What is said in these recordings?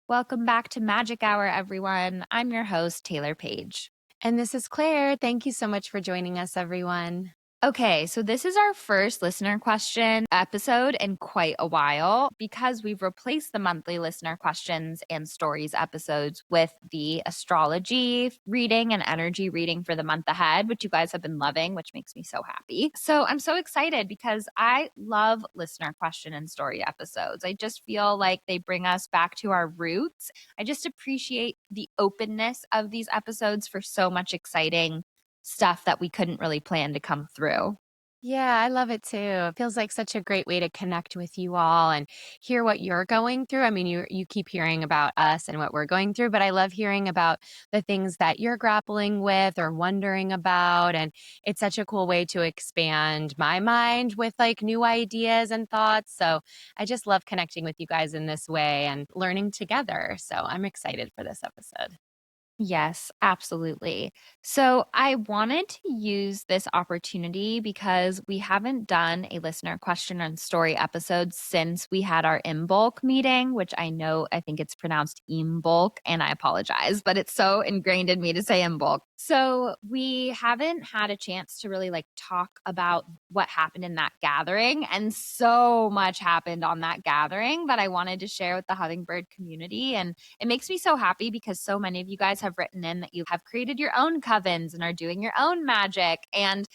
Welcome back to Magic Hour, everyone. I'm your host, Taylor Paige. And this is Claire. Thank you so much for joining us, everyone. Okay, so this is our first listener question episode in quite a while because we've replaced the monthly listener questions and stories episodes with the astrology reading and energy reading for the month ahead, which you guys have been loving, which makes me so happy. So I'm so excited because I love listener question and story episodes. I just feel like they bring us back to our roots. I just appreciate the openness of these episodes for so much exciting stuff that we couldn't really plan to come through. Yeah, I love it too. It feels like such a great way to connect with you all and hear what you're going through. I mean, you keep hearing about us and what we're going through, but I love hearing about the things that you're grappling with or wondering about. And it's such a cool way to expand my mind with like new ideas and thoughts. So I just love connecting with you guys in this way and learning together. So I'm excited for this episode. Yes, absolutely. So I wanted to use this opportunity because we haven't done a listener question and story episode since we had our Imbolc meeting, which I think it's pronounced Imbolc, and I apologize, but it's so ingrained in me to say Imbolc. So we haven't had a chance to really like talk about what happened in that gathering. And so much happened on that gathering that I wanted to share with the Hummingbird community. And it makes me so happy because so many of you guys have written in that you have created your own covens and are doing your own magic. And,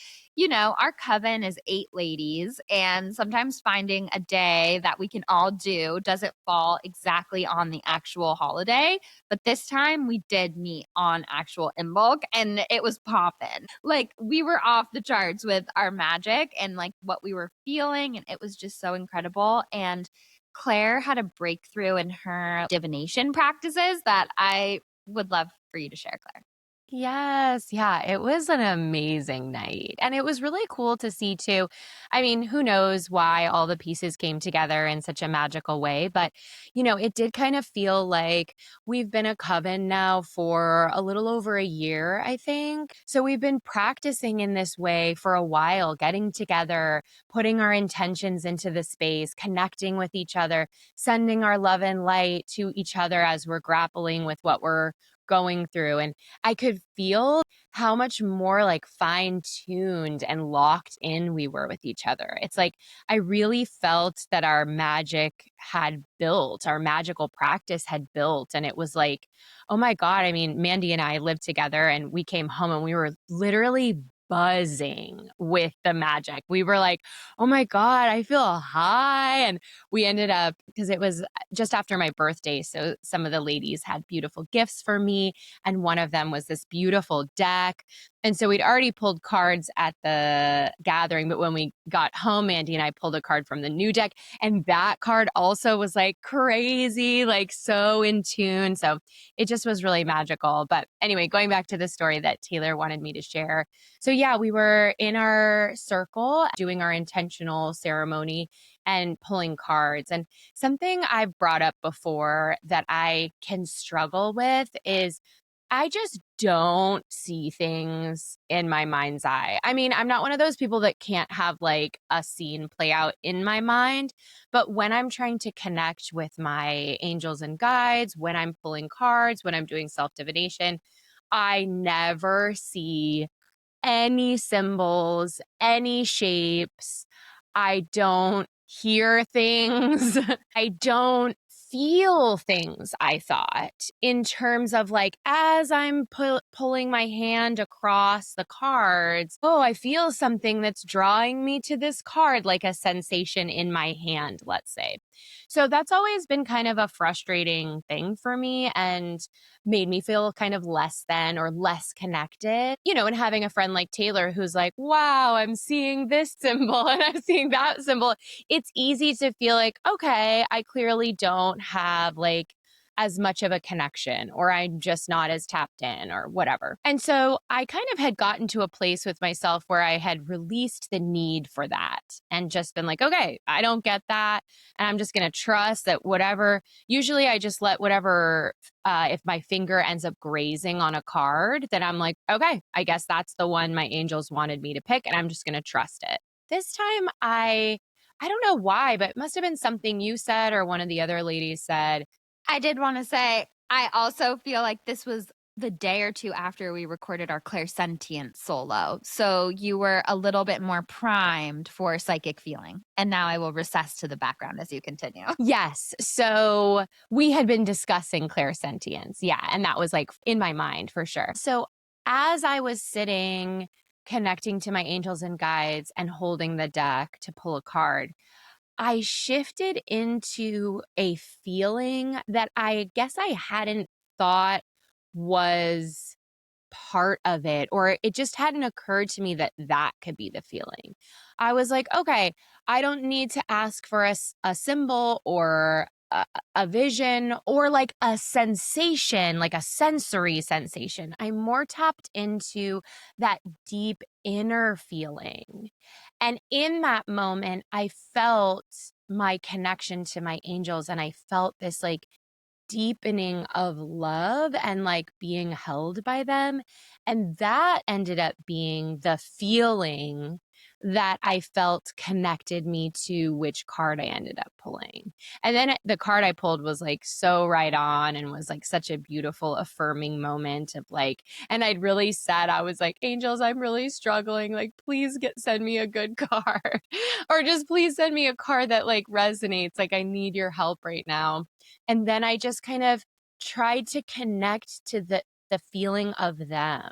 our coven is 8 ladies, and sometimes finding a day that we can all do doesn't fall exactly on the actual holiday. But this time we did meet on actual Imbolc and it was poppin'. Like we were off the charts with our magic and like what we were feeling. And it was just so incredible. And Claire had a breakthrough in her divination practices that I would love for you to share, Claire. Yes. Yeah. It was an amazing night. And it was really cool to see, too. I mean, who knows why all the pieces came together in such a magical way. But, it did kind of feel like we've been a coven now for a little over a year, I think. So we've been practicing in this way for a while, getting together, putting our intentions into the space, connecting with each other, sending our love and light to each other as we're grappling with what we're going through. And I could feel how much more like fine tuned and locked in we were with each other. It's like I really felt that our magic had built, our magical practice had built. And it was like, oh my God. I mean, Mandy and I lived together and we came home and we were literally buzzing with the magic. We were like, oh my God, I feel high. And we ended up, because it was just after my birthday. So some of the ladies had beautiful gifts for me. And one of them was this beautiful deck. And so we'd already pulled cards at the gathering. But when we got home, Andy and I pulled a card from the new deck. And that card also was like crazy, like so in tune. So it just was really magical. But anyway, going back to the story that Taylor wanted me to share. So yeah, we were in our circle doing our intentional ceremony and pulling cards. And something I've brought up before that I can struggle with is I just don't see things in my mind's eye. I mean, I'm not one of those people that can't have like a scene play out in my mind, but when I'm trying to connect with my angels and guides, when I'm pulling cards, when I'm doing self divination, I never see any symbols, any shapes. I don't hear things. I don't feel things, I thought, in terms of like, as I'm pulling my hand across the cards, oh, I feel something that's drawing me to this card, like a sensation in my hand, let's say. So that's always been kind of a frustrating thing for me and made me feel kind of less than or less connected, and having a friend like Taylor who's like, wow, I'm seeing this symbol and I'm seeing that symbol. It's easy to feel like, okay, I clearly don't have like as much of a connection, or I'm just not as tapped in, or whatever. And so I kind of had gotten to a place with myself where I had released the need for that and just been like, okay, I don't get that. And I'm just going to trust that whatever, usually I just let whatever, if my finger ends up grazing on a card, then I'm like, okay, I guess that's the one my angels wanted me to pick. And I'm just going to trust it. This time I don't know why, but it must have been something you said or one of the other ladies said. I did wanna say, I also feel like this was the day or 2 after we recorded our clairsentient solo, so you were a little bit more primed for psychic feeling, and now I will recess to the background as you continue. Yes. So we had been discussing clairsentience. Yeah. And that was like in my mind for sure. So as I was sitting, connecting to my angels and guides and holding the deck to pull a card, I shifted into a feeling that I guess I hadn't thought was part of it, or it just hadn't occurred to me that that could be the feeling. I was like, okay, I don't need to ask for a symbol or a vision or like a sensation, like a sensory sensation. I'm more tapped into that deep inner feeling. And in that moment, I felt my connection to my angels and I felt this like deepening of love and like being held by them. And that ended up being the feeling that I felt connected me to which card I ended up pulling. And then the card I pulled was like so right on and was like such a beautiful, affirming moment of like, and I'd really said, I was like, angels, I'm really struggling. Like, please send me a good card or just please send me a card that like resonates. Like, I need your help right now. And then I just kind of tried to connect to the feeling of them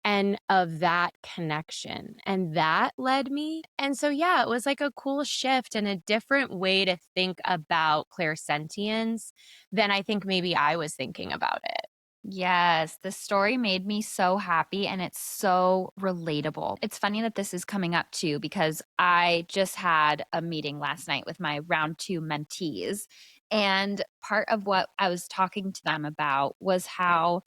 and of that connection. And that led me. And so, yeah, it was like a cool shift and a different way to think about clairsentience than I think maybe I was thinking about it. Yes, the story made me so happy and it's so relatable. It's funny that this is coming up too, because I just had a meeting last night with my round 2 mentees. And part of what I was talking to them about was how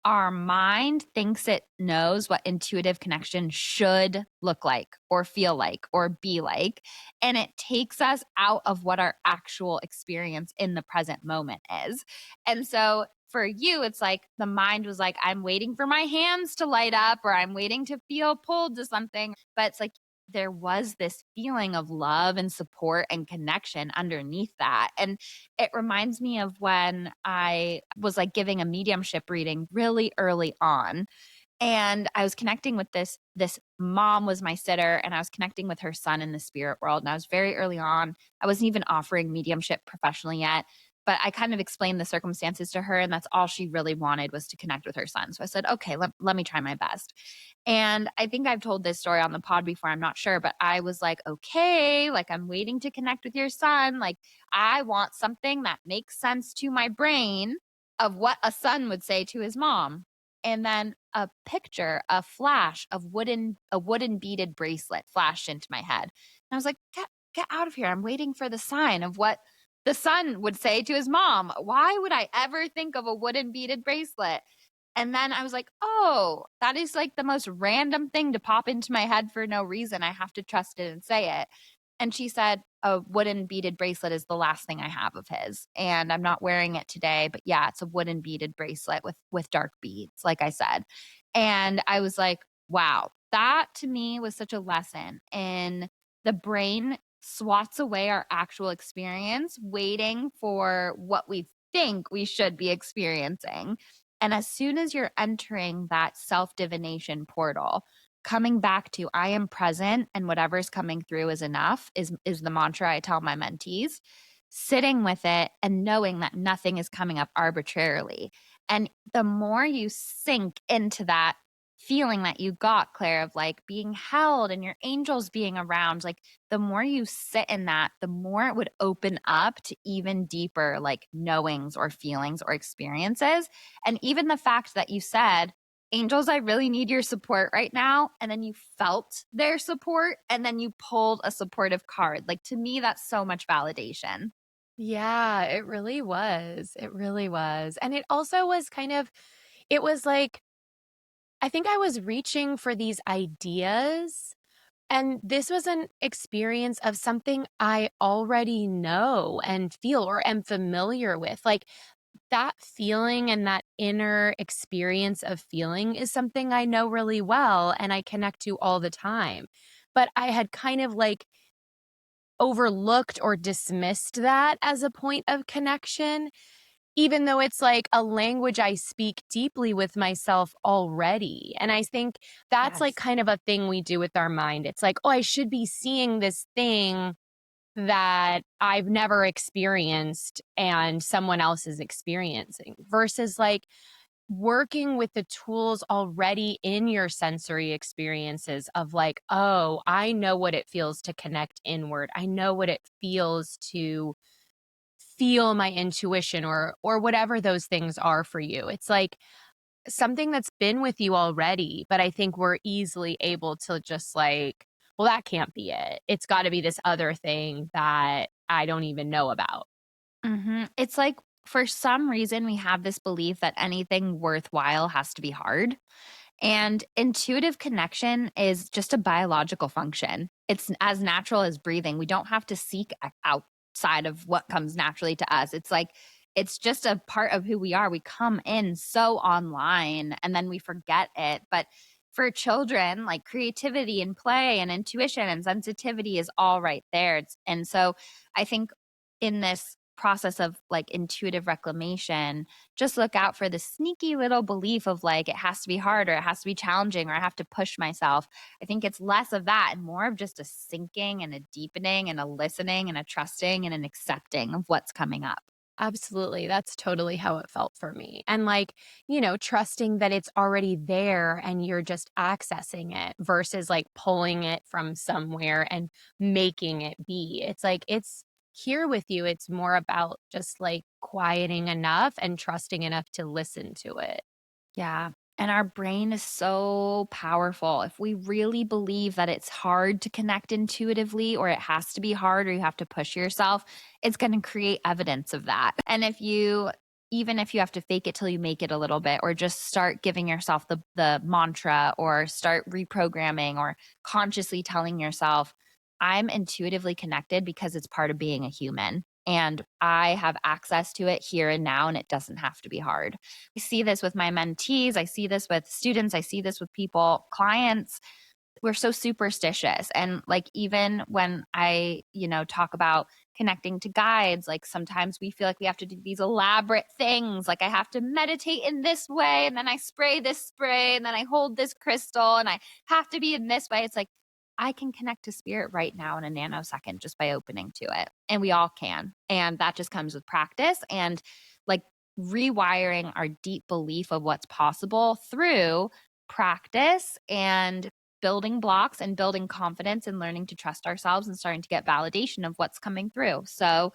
our mind thinks it knows what intuitive connection should look like or feel like or be like. And it takes us out of what our actual experience in the present moment is. And so for you, it's like the mind was like, I'm waiting for my hands to light up or I'm waiting to feel pulled to something. But it's like there was this feeling of love and support and connection underneath that. And it reminds me of when I was like giving a mediumship reading really early on, and I was connecting with this mom was my sitter, and I was connecting with her son in the spirit world, and I was very early on. I wasn't even offering mediumship professionally yet, but I kind of explained the circumstances to her, and that's all she really wanted was to connect with her son. So I said, "Okay, let me try my best." And I think I've told this story on the pod before, I'm not sure, but I was like, "Okay, like I'm waiting to connect with your son. Like I want something that makes sense to my brain of what a son would say to his mom." And then a picture, a flash of a wooden beaded bracelet flashed into my head. And I was like, get out of here. I'm waiting for the sign of what the son would say to his mom. Why would I ever think of a wooden beaded bracelet? And then I was like, "Oh, that is like the most random thing to pop into my head for no reason. I have to trust it and say it." And she said, "A wooden beaded bracelet is the last thing I have of his, and I'm not wearing it today, but yeah, it's a wooden beaded bracelet with dark beads, like I said." And I was like, "Wow." That to me was such a lesson in the brain swats away our actual experience, waiting for what we think we should be experiencing. And as soon as you're entering that self divination portal, coming back to I am present and whatever's coming through is enough is the mantra I tell my mentees. Sitting with it and knowing that nothing is coming up arbitrarily. And the more you sink into that feeling that you got, Claire, of like being held and your angels being around, like the more you sit in that, the more it would open up to even deeper like knowings or feelings or experiences. And even the fact that you said, "Angels, I really need your support right now." And then you felt their support and then you pulled a supportive card. Like to me, that's so much validation. Yeah, it really was. It really was. And it also was kind of, it was like, I think I was reaching for these ideas. And this was an experience of something I already know and feel or am familiar with. Like that feeling and that inner experience of feeling is something I know really well and I connect to all the time. But I had kind of like overlooked or dismissed that as a point of connection, even though it's like a language I speak deeply with myself already. And I think that's like Yes. kind of a thing we do with our mind. It's like, oh, I should be seeing this thing that I've never experienced and someone else is experiencing versus like working with the tools already in your sensory experiences of like, oh, I know what it feels to connect inward. I know what it feels to feel my intuition or whatever those things are for you. It's like something that's been with you already, but I think we're easily able to just like, well, that can't be it. It's got to be this other thing that I don't even know about. It's like for some reason we have this belief that anything worthwhile has to be hard. And intuitive connection is just a biological function. It's as natural as breathing. We don't have to seek outside of what comes naturally to us. It's like, it's just a part of who we are. We come in so online and then we forget it. But for children, like creativity and play and intuition and sensitivity is all right there. And so I think in this process of like intuitive reclamation, just look out for the sneaky little belief of like it has to be hard or it has to be challenging or I have to push myself. I think it's less of that and more of just a sinking and a deepening and a listening and a trusting and an accepting of what's coming up. Absolutely. That's totally how it felt for me. And like, trusting that it's already there and you're just accessing it versus like pulling it from somewhere and making it be. It's like it's here with you. It's more about just like quieting enough and trusting enough to listen to it. Yeah. And our brain is so powerful. If we really believe that it's hard to connect intuitively or it has to be hard or you have to push yourself, it's going to create evidence of that. And even if you have to fake it till you make it a little bit or just start giving yourself the mantra or start reprogramming or consciously telling yourself I'm intuitively connected because it's part of being a human and I have access to it here and now and it doesn't have to be hard. I see this with my mentees. I see this with students. I see this with people, clients. We're so superstitious. And like, even when talk about connecting to guides, like sometimes we feel like we have to do these elaborate things. Like I have to meditate in this way, and then I spray this spray, and then I hold this crystal, and I have to be in this way. It's like, I can connect to spirit right now in a nanosecond just by opening to it. And we all can. And that just comes with practice and like rewiring our deep belief of what's possible through practice and building blocks and building confidence and learning to trust ourselves and starting to get validation of what's coming through. So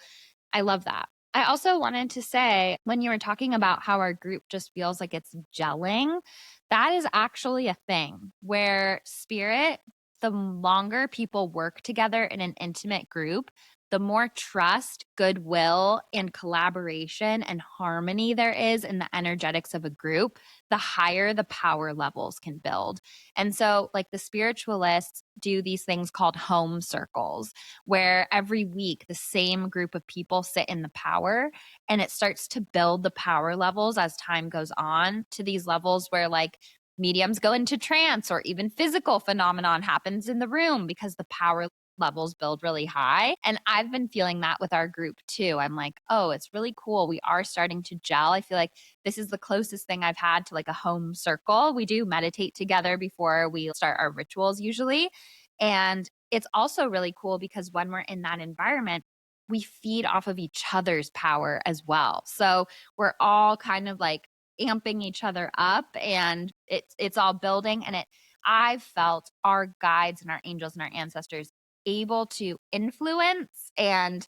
I love that. I also wanted to say when you were talking about how our group just feels like it's gelling, that is actually a thing where spirit, the longer people work together in an intimate group, the more trust, goodwill, and collaboration and harmony there is in the energetics of a group, the higher the power levels can build. And so, like the spiritualists do these things called home circles, where every week the same group of people sit in the power and it starts to build the power levels as time goes on to these levels where like mediums go into trance or even physical phenomenon happens in the room because the power levels build really high. And I've been feeling that with our group too. I'm like, oh, it's really cool. We are starting to gel. I feel like this is the closest thing I've had to like a home circle. We do meditate together before we start our rituals usually. And it's also really cool because when we're in that environment, we feed off of each other's power as well. So we're all kind of like amping each other up and it's all building and I've felt our guides and our angels and our ancestors able to influence and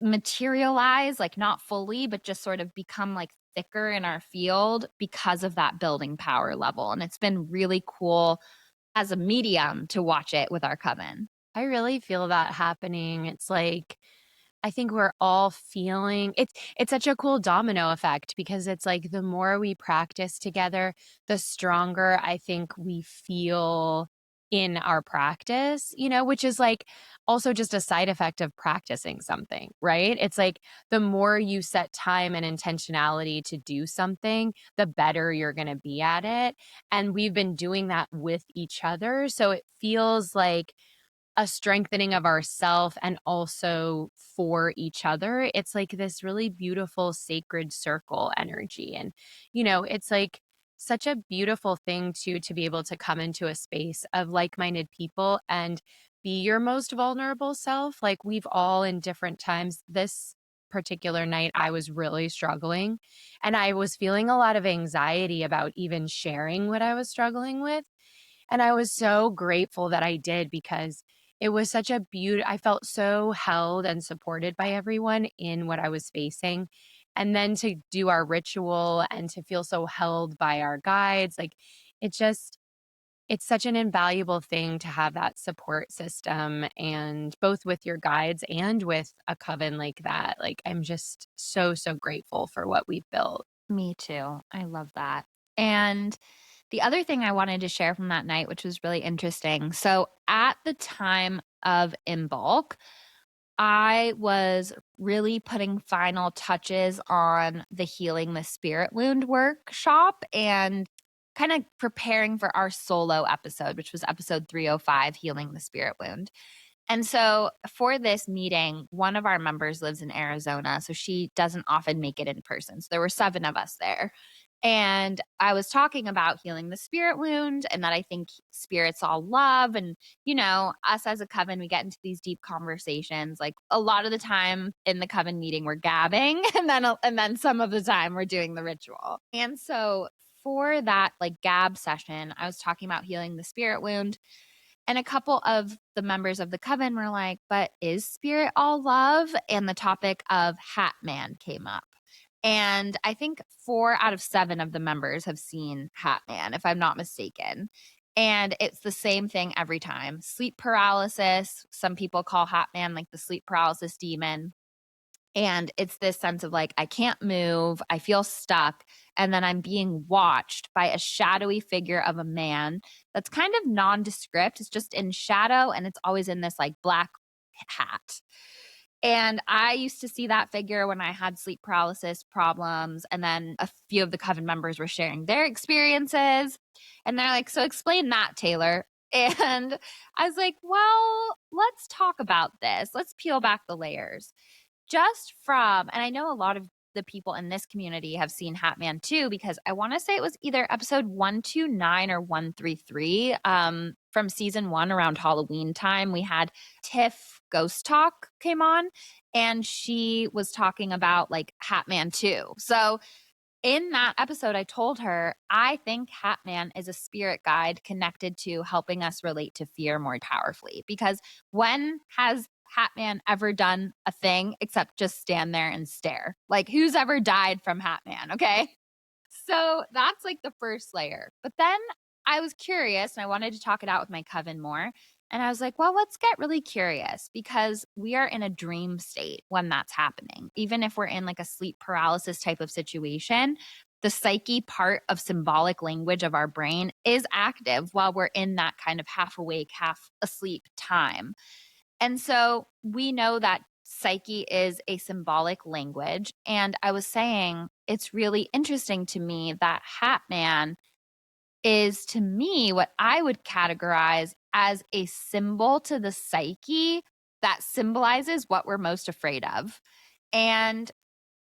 materialize, like not fully, but just sort of become like thicker in our field because of that building power level. And it's been really cool as a medium to watch it with our coven. I really feel that happening. It's like I think we're all feeling it's such a cool domino effect because it's like the more we practice together, the stronger I think we feel in our practice, which is like also just a side effect of practicing something, right? It's like the more you set time and intentionality to do something, the better you're going to be at it. And we've been doing that with each other. So it feels like a strengthening of ourself and also for each other. It's like this really beautiful sacred circle energy. And, it's like such a beautiful thing to be able to come into a space of like-minded people and be your most vulnerable self. Like we've all in different times. This particular night I was really struggling and I was feeling a lot of anxiety about even sharing what I was struggling with. And I was so grateful that I did because it was such a I felt so held and supported by everyone in what I was facing. And then to do our ritual and to feel so held by our guides, like it just, it's such an invaluable thing to have that support system and both with your guides and with a coven like that. Like I'm just so, so grateful for what we've built. Me too. I love that. And the other thing I wanted to share from that night, which was really interesting. So at the time of In Bulk, I was really putting final touches on the Healing the Spirit Wound workshop and kind of preparing for our solo episode, which was episode 305, Healing the Spirit Wound. And so for this meeting, one of our members lives in Arizona, so she doesn't often make it in person. So there were 7 of us there. And I was talking about healing the spirit wound and that I think spirits all love. And, us as a coven, we get into these deep conversations. Like a lot of the time in the coven meeting, we're gabbing, and then some of the time we're doing the ritual. And so for that like gab session, I was talking about healing the spirit wound. And a couple of the members of the coven were like, but is spirit all love? And the topic of Hat Man came up. And I think 4 out of 7 of the members have seen Hat Man, if I'm not mistaken. And it's the same thing every time. Sleep paralysis. Some people call Hat Man like the sleep paralysis demon. And it's this sense of like, I can't move, I feel stuck. And then I'm being watched by a shadowy figure of a man that's kind of nondescript. It's just in shadow and it's always in this like black hat. And I used to see that figure when I had sleep paralysis problems. And then a few of the coven members were sharing their experiences. And they're like, so explain that, Taylor. And I was like, well, let's talk about this. Let's peel back the layers just from, and I know a lot of the people in this community have seen Hat Man too, because I want to say it was either episode 129 or 133 from season 1 around Halloween time. We had Tiff Ghost Talk came on and she was talking about like Hat Man too. So in that episode, I told her, I think Hat Man is a spirit guide connected to helping us relate to fear more powerfully. Because when has Hat Man ever done a thing except just stand there and stare? Like, who's ever died from Hat Man? Okay. So that's like the first layer. But then I was curious and I wanted to talk it out with my coven more. And I was like, well, let's get really curious because we are in a dream state when that's happening. Even if we're in like a sleep paralysis type of situation, the psyche part of symbolic language of our brain is active while we're in that kind of half awake, half asleep time. And so we know that psyche is a symbolic language. And I was saying, it's really interesting to me that Hat Man is, to me, what I would categorize as a symbol to the psyche that symbolizes what we're most afraid of. And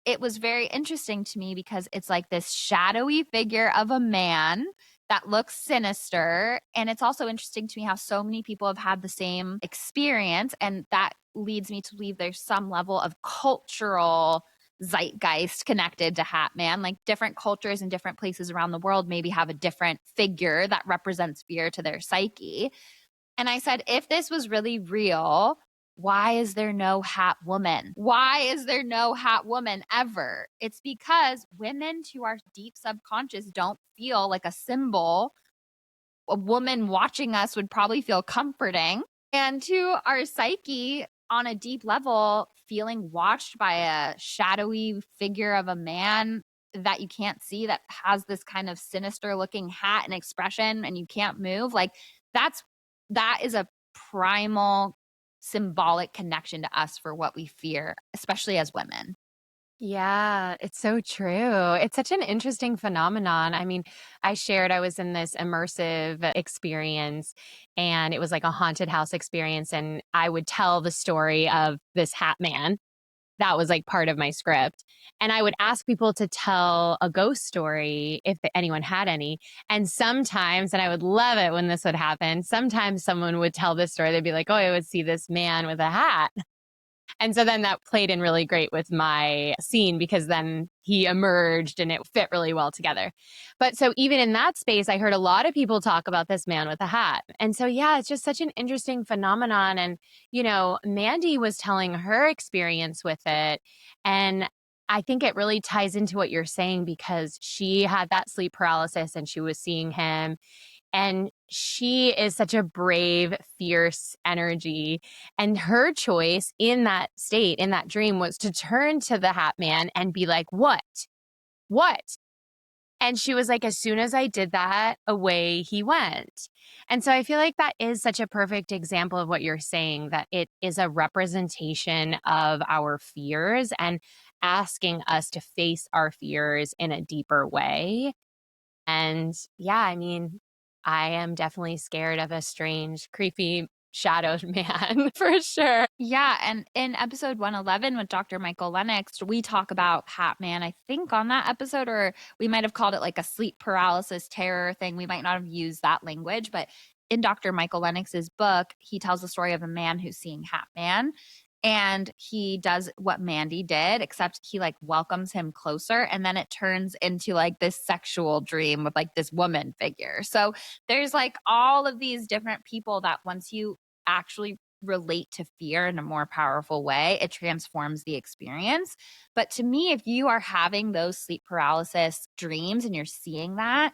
it was very interesting to me because it's like this shadowy figure of a man that looks sinister. And it's also interesting to me how so many people have had the same experience. And that leads me to believe there's some level of cultural zeitgeist connected to Hat Man. Like different cultures in different places around the world maybe have a different figure that represents fear to their psyche. And I said, if this was really real, why is there no Hat Woman? Why is there no Hat Woman ever? It's because women to our deep subconscious don't feel like a symbol. A woman watching us would probably feel comforting. And to our psyche, on a deep level, feeling watched by a shadowy figure of a man that you can't see that has this kind of sinister looking hat and expression and you can't move, like that is a primal symbolic connection to us for what we fear, especially as women. Yeah, it's so true. It's such an interesting phenomenon. I mean, I shared I was in this immersive experience and it was like a haunted house experience. And I would tell the story of this hat man. That was like part of my script. And I would ask people to tell a ghost story if anyone had any. And sometimes, and I would love it when this would happen, sometimes someone would tell this story. They'd be like, oh, I would see this man with a hat. And so then that played in really great with my scene because then he emerged and it fit really well together. But so even in that space, I heard a lot of people talk about this man with a hat. And so, yeah, it's just such an interesting phenomenon. And, Mandy was telling her experience with it. And I think it really ties into what you're saying because she had that sleep paralysis and she was seeing him and she is such a brave, fierce energy. And her choice in that state, in that dream, was to turn to the Hat Man and be like, what? What? And she was like, as soon as I did that, away he went. And so I feel like that is such a perfect example of what you're saying, that it is a representation of our fears and asking us to face our fears in a deeper way. And yeah, I mean, I am definitely scared of a strange, creepy, shadowed man for sure. Yeah, and in episode 111 with Dr. Michael Lennox, we talk about Hat Man, I think, on that episode, or we might have called it like a sleep paralysis terror thing. We might not have used that language, but in Dr. Michael Lennox's book, he tells the story of a man who's seeing Hat Man. And he does what Mandy did, except he like welcomes him closer. And then it turns into like this sexual dream with like this woman figure. So there's like all of these different people that once you actually relate to fear in a more powerful way, it transforms the experience. But to me, if you are having those sleep paralysis dreams and you're seeing that,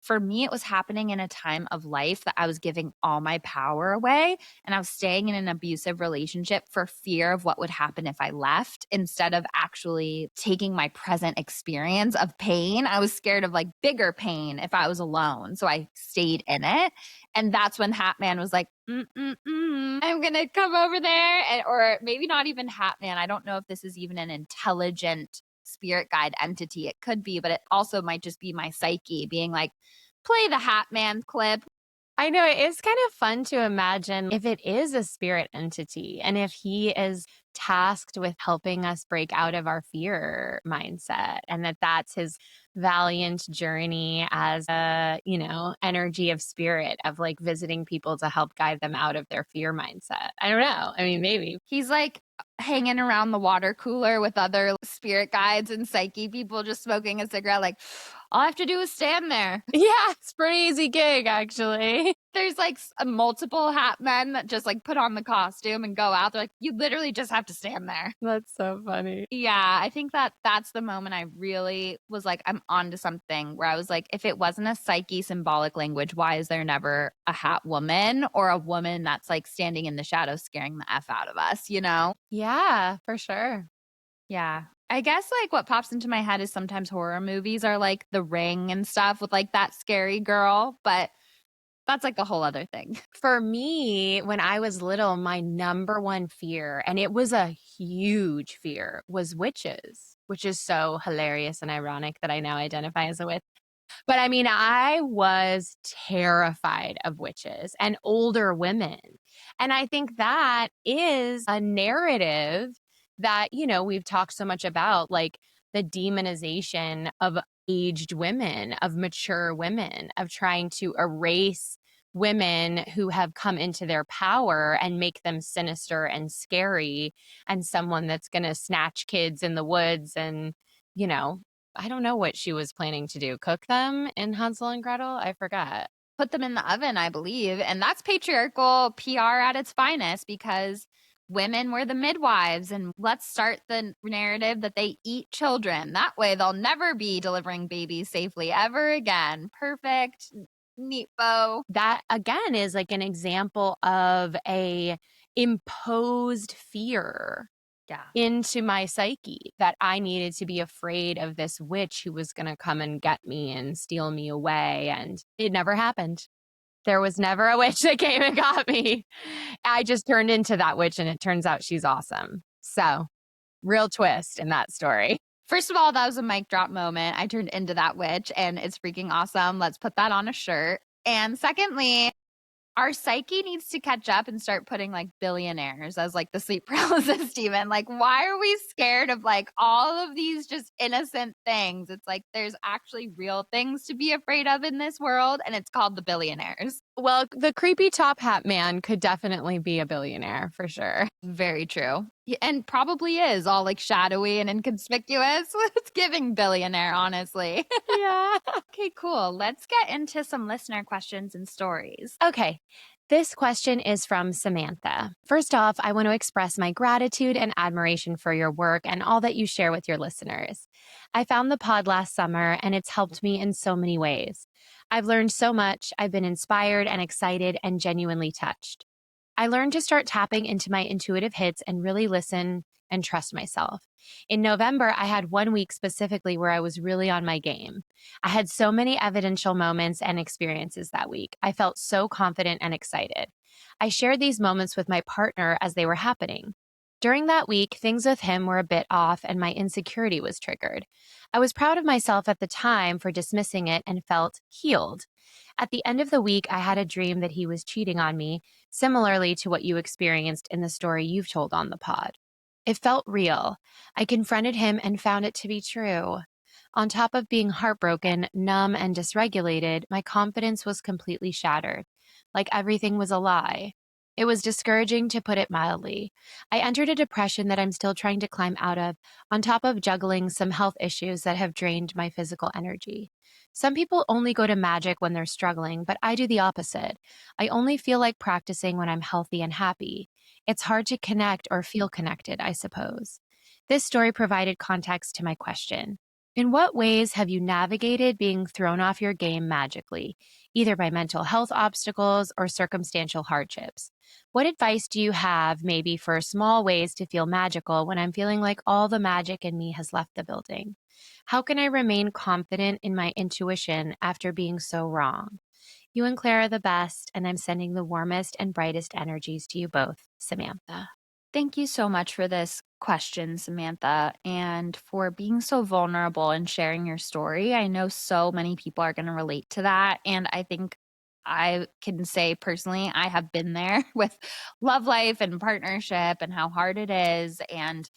for me, it was happening in a time of life that I was giving all my power away and I was staying in an abusive relationship for fear of what would happen if I left instead of actually taking my present experience of pain. I was scared of like bigger pain if I was alone. So I stayed in it. And that's when Hat Man was like, I'm going to come over there. And, or maybe not even Hat Man. I don't know if this is even an intelligent spirit guide entity. It could be, but it also might just be my psyche being like, play the Hat Man clip. I know it is kind of fun to imagine if it is a spirit entity and if he is tasked with helping us break out of our fear mindset and that that's his valiant journey as a, energy of spirit of like visiting people to help guide them out of their fear mindset. I don't know. I mean, maybe. He's like hanging around the water cooler with other spirit guides and psyche people just smoking a cigarette, like, all I have to do is stand there. Yeah, it's a pretty easy gig, actually. There's like multiple hat men that just like put on the costume and go out. They're like, you literally just have to stand there. That's so funny. Yeah, I think that that's the moment I really was like, I'm onto something where I was like, if it wasn't a psyche symbolic language, why is there never a hat woman or a woman that's like standing in the shadows scaring the F out of us, you know? Yeah, for sure. Yeah. I guess like what pops into my head is sometimes horror movies are like The Ring and stuff with like that scary girl, but that's like a whole other thing. For me, when I was little, my number one fear, and it was a huge fear, was witches, which is so hilarious and ironic that I now identify as a witch. But I mean, I was terrified of witches and older women. And I think that is a narrative that, we've talked so much about, like the demonization of aged women, of mature women, of trying to erase women who have come into their power and make them sinister and scary and someone that's going to snatch kids in the woods and, you know, I don't know what she was planning to do. Cook them in Hansel and Gretel? I forgot. Put them in the oven, I believe. And that's patriarchal PR at its finest because women were the midwives. And let's start the narrative that they eat children. That way they'll never be delivering babies safely ever again. Perfect. Neat bow. That again is like an example of a imposed fear Yeah. into my psyche that I needed to be afraid of this witch who was going to come and get me and steal me away. And it never happened. There was never a witch that came and got me. I just turned into that witch and it turns out she's awesome. So real twist in that story. First of all, that was a mic drop moment. I turned into that witch and it's freaking awesome. Let's put that on a shirt. And secondly, our psyche needs to catch up and start putting like billionaires as like the sleep paralysis demon. Like, why are we scared of like all of these just innocent things? It's like there's actually real things to be afraid of in this world, and it's called the billionaires. Well, the creepy top hat man could definitely be a billionaire for sure. Very true. And probably is all like shadowy and inconspicuous. It's giving billionaire, honestly. Yeah. Okay, cool. Let's get into some listener questions and stories. Okay. This question is from Samantha. First off, I want to express my gratitude and admiration for your work and all that you share with your listeners. I found the pod last summer and it's helped me in so many ways. I've learned so much. I've been inspired and excited and genuinely touched. I learned to start tapping into my intuitive hits and really listen and trust myself. In November, I had 1 week specifically where I was really on my game. I had so many evidential moments and experiences that week. I felt so confident and excited. I shared these moments with my partner as they were happening. During that week, things with him were a bit off and my insecurity was triggered. I was proud of myself at the time for dismissing it and felt healed. At the end of the week, I had a dream that he was cheating on me, similarly to what you experienced in the story you've told on the pod. It felt real. I confronted him and found it to be true. On top of being heartbroken, numb, and dysregulated, my confidence was completely shattered, like everything was a lie. It was discouraging, to put it mildly. I entered a depression that I'm still trying to climb out of, on top of juggling some health issues that have drained my physical energy. Some people only go to magic when they're struggling, but I do the opposite. I only feel like practicing when I'm healthy and happy. It's hard to connect or feel connected, I suppose. This story provided context to my question. In what ways have you navigated being thrown off your game magically, either by mental health obstacles or circumstantial hardships? What advice do you have, maybe for small ways to feel magical when I'm feeling like all the magic in me has left the building? How can I remain confident in my intuition after being so wrong? You and Claire are the best, and I'm sending the warmest and brightest energies to you both, Samantha. Thank you so much for this question, Samantha, and for being so vulnerable and sharing your story. I know so many people are going to relate to that. And I think I can say personally, I have been there with love life and partnership and how hard it is. And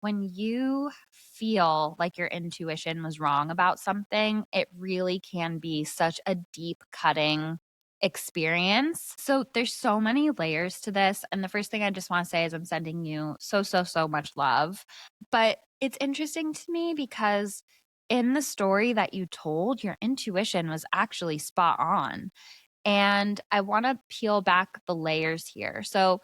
when you feel like your intuition was wrong about something, it really can be such a deep cutting experience. So there's so many layers to this. And the first thing I just want to say is I'm sending you so much love. But it's interesting to me because in the story that you told, your intuition was actually spot on. And I want to peel back the layers here. So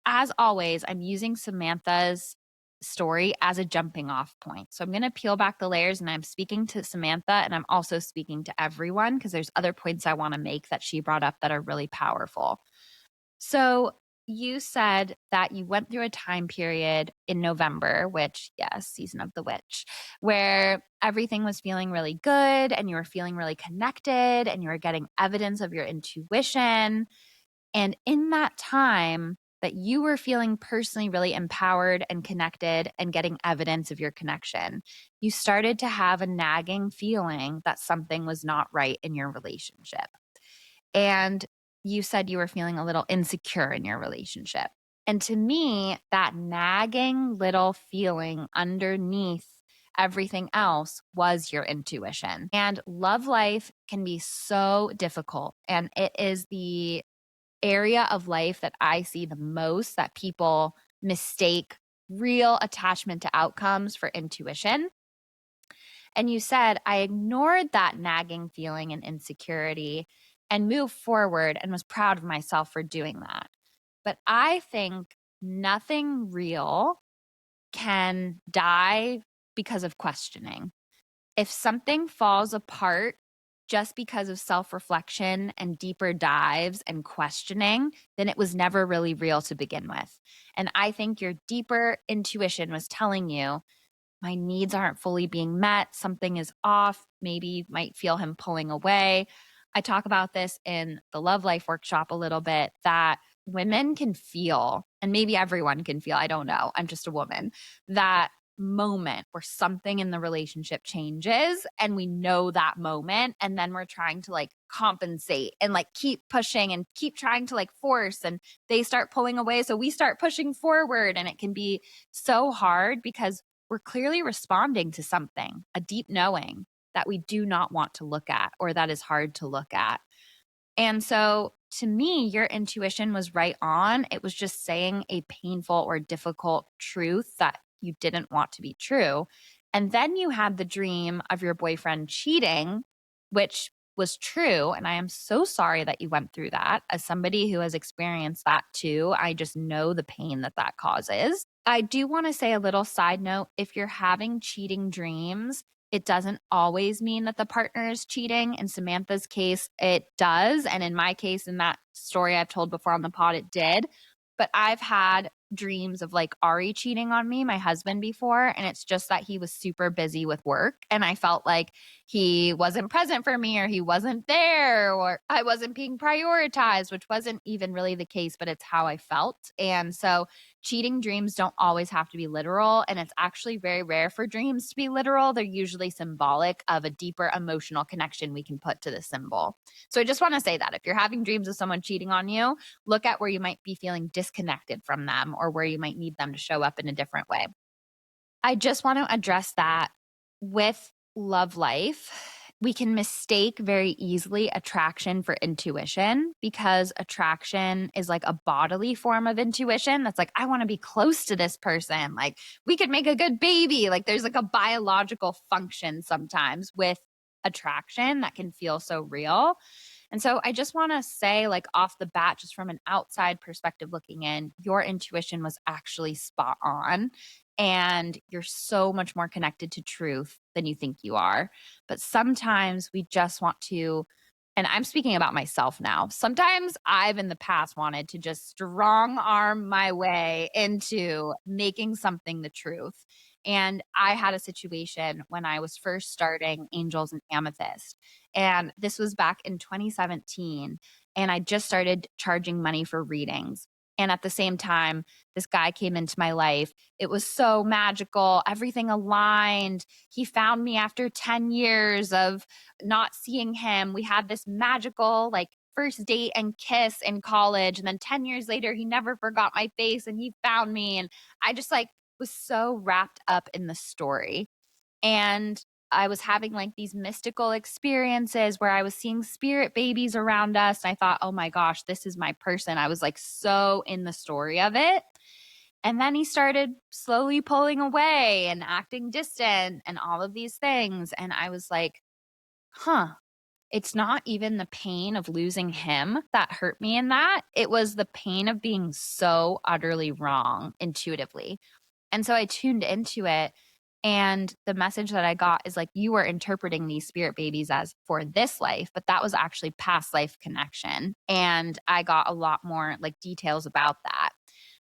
as always, I'm using Samantha's story as a jumping off point. So I'm going to peel back the layers and I'm speaking to Samantha and I'm also speaking to everyone because there's other points I want to make that she brought up that are really powerful. So you said that you went through a time period in November, which, yes, season of the witch, where everything was feeling really good and you were feeling really connected and you were getting evidence of your intuition. And in that time that you were feeling personally really empowered and connected and getting evidence of your connection, you started to have a nagging feeling that something was not right in your relationship. And you said you were feeling a little insecure in your relationship. And to me, that nagging little feeling underneath everything else was your intuition. And love life can be so difficult. And it is the area of life that I see the most that people mistake real attachment to outcomes for intuition. And you said, I ignored that nagging feeling and insecurity and moved forward and was proud of myself for doing that. But I think nothing real can die because of questioning. If something falls apart just because of self reflection and deeper dives and questioning, then it was never really real to begin with. And I think your deeper intuition was telling you, my needs aren't fully being met. Something is off. Maybe you might feel him pulling away. I talk about this in the Love Life workshop a little bit that women can feel, and maybe everyone can feel, I don't know, I'm just a woman, that moment where something in the relationship changes and we know that moment, and then we're trying to like compensate and like keep pushing and keep trying to like force, and they start pulling away so we start pushing forward, and it can be so hard because we're clearly responding to something, a deep knowing that we do not want to look at or that is hard to look at. And so to me, your intuition was right on. It was just saying a painful or difficult truth that you didn't want to be true. And then you had the dream of your boyfriend cheating, which was true. And I am so sorry that you went through that. As somebody who has experienced that too, I just know the pain that that causes. I do want to say a little side note, if you're having cheating dreams, it doesn't always mean that the partner is cheating. In Samantha's case, it does. And in my case, in that story I've told before on the pod, it did. But I've had dreams of like Ari cheating on me, my husband, before. And it's just that he was super busy with work. And I felt like he wasn't present for me, or he wasn't there, or I wasn't being prioritized, which wasn't even really the case, but it's how I felt. And so cheating dreams don't always have to be literal, and it's actually very rare for dreams to be literal. They're usually symbolic of a deeper emotional connection we can put to the symbol. So I just want to say that if you're having dreams of someone cheating on you, look at where you might be feeling disconnected from them or where you might need them to show up in a different way. I just want to address that with love life. We can mistake very easily attraction for intuition, because attraction is like a bodily form of intuition that's like, I want to be close to this person. Like, we could make a good baby. Like, there's like a biological function sometimes with attraction that can feel so real. And so I just want to say, like, off the bat, just from an outside perspective looking in, your intuition was actually spot on. And you're so much more connected to truth than you think you are. But sometimes we just want to, and I'm speaking about myself now. Sometimes I've in the past wanted to just strong arm my way into making something the truth. And I had a situation when I was first starting Angels and Amethyst. And this was back in 2017. And I just started charging money for readings. And at the same time, this guy came into my life. It was so magical. Everything aligned. He found me after 10 years of not seeing him. We had this magical, like, first date and kiss in college. And then 10 years later, he never forgot my face and he found me. And I just like was so wrapped up in the story. And I was having like these mystical experiences where I was seeing spirit babies around us. And I thought, oh my gosh, this is my person. I was like so in the story of it. And then he started slowly pulling away and acting distant and all of these things. And I was like, huh, it's not even the pain of losing him that hurt me in that. It was the pain of being so utterly wrong intuitively. And so I tuned into it. And the message that I got is like, you were interpreting these spirit babies as for this life, but that was actually past life connection. And I got a lot more like details about that.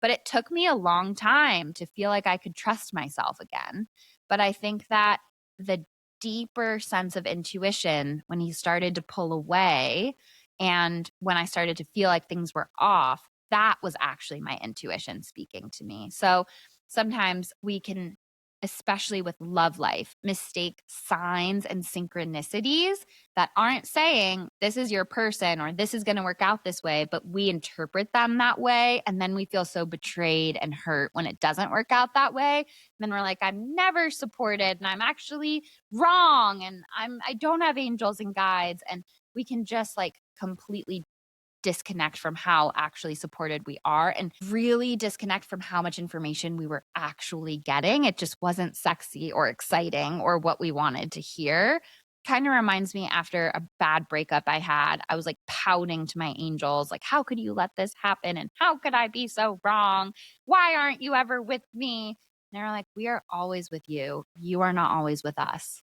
But it took me a long time to feel like I could trust myself again. But I think that the deeper sense of intuition, when he started to pull away and when I started to feel like things were off, that was actually my intuition speaking to me. So sometimes we can, especially with love life, mistake signs and synchronicities that aren't saying this is your person or this is going to work out this way, but we interpret them that way. And then we feel so betrayed and hurt when it doesn't work out that way. And then we're like, I'm never supported and I'm actually wrong. And I don't have angels and guides. And we can just like completely disconnect from how actually supported we are and really disconnect from how much information we were actually getting. It just wasn't sexy or exciting or what we wanted to hear. Kind of reminds me after a bad breakup I had, I was like pouting to my angels, like, how could you let this happen? And how could I be so wrong? Why aren't you ever with me? And they're like, we are always with you. You are not always with us.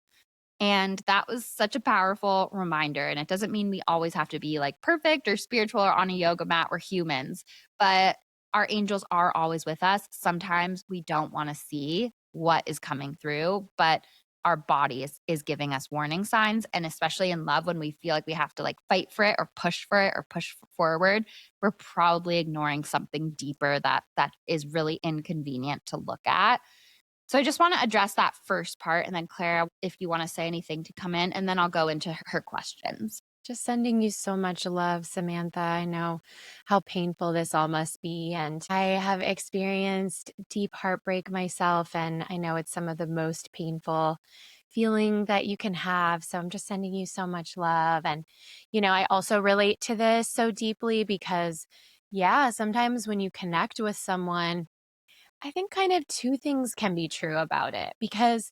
And that was such a powerful reminder. And it doesn't mean we always have to be like perfect or spiritual or on a yoga mat. We're humans, but our angels are always with us. Sometimes we don't want to see what is coming through, but our body is giving us warning signs, and especially in love when we feel like we have to, like, fight for it or push forward, we're probably ignoring something deeper that is really inconvenient to look at. So I just wanna address that first part, and then Clara, if you wanna say anything to come in, and then I'll go into her questions. Just sending you so much love, Samantha. I know how painful this all must be. And I have experienced deep heartbreak myself. And I know it's some of the most painful feeling that you can have. So I'm just sending you so much love. And, I also relate to this so deeply because, yeah, sometimes when you connect with someone, I think kind of two things can be true about it because,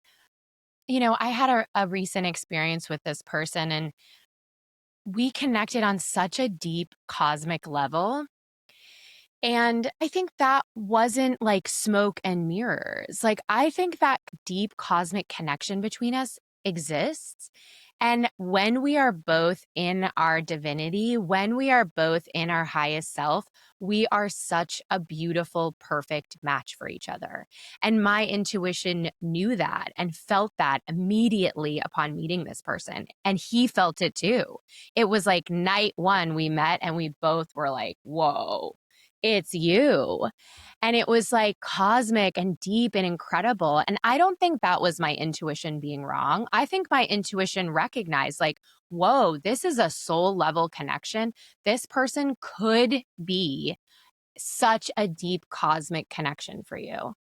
I had a recent experience with this person and we connected on such a deep cosmic level. And I think that wasn't like smoke and mirrors. Like, I think that deep cosmic connection between us exists. And when we are both in our divinity, when we are both in our highest self, we are such a beautiful, perfect match for each other. And my intuition knew that and felt that immediately upon meeting this person. And he felt it too. It was like night one we met and we both were like, whoa, it's you. And it was like cosmic and deep and incredible. And I don't think that was my intuition being wrong. I think my intuition recognized, like, whoa, this is a soul level connection. This person could be such a deep cosmic connection for you.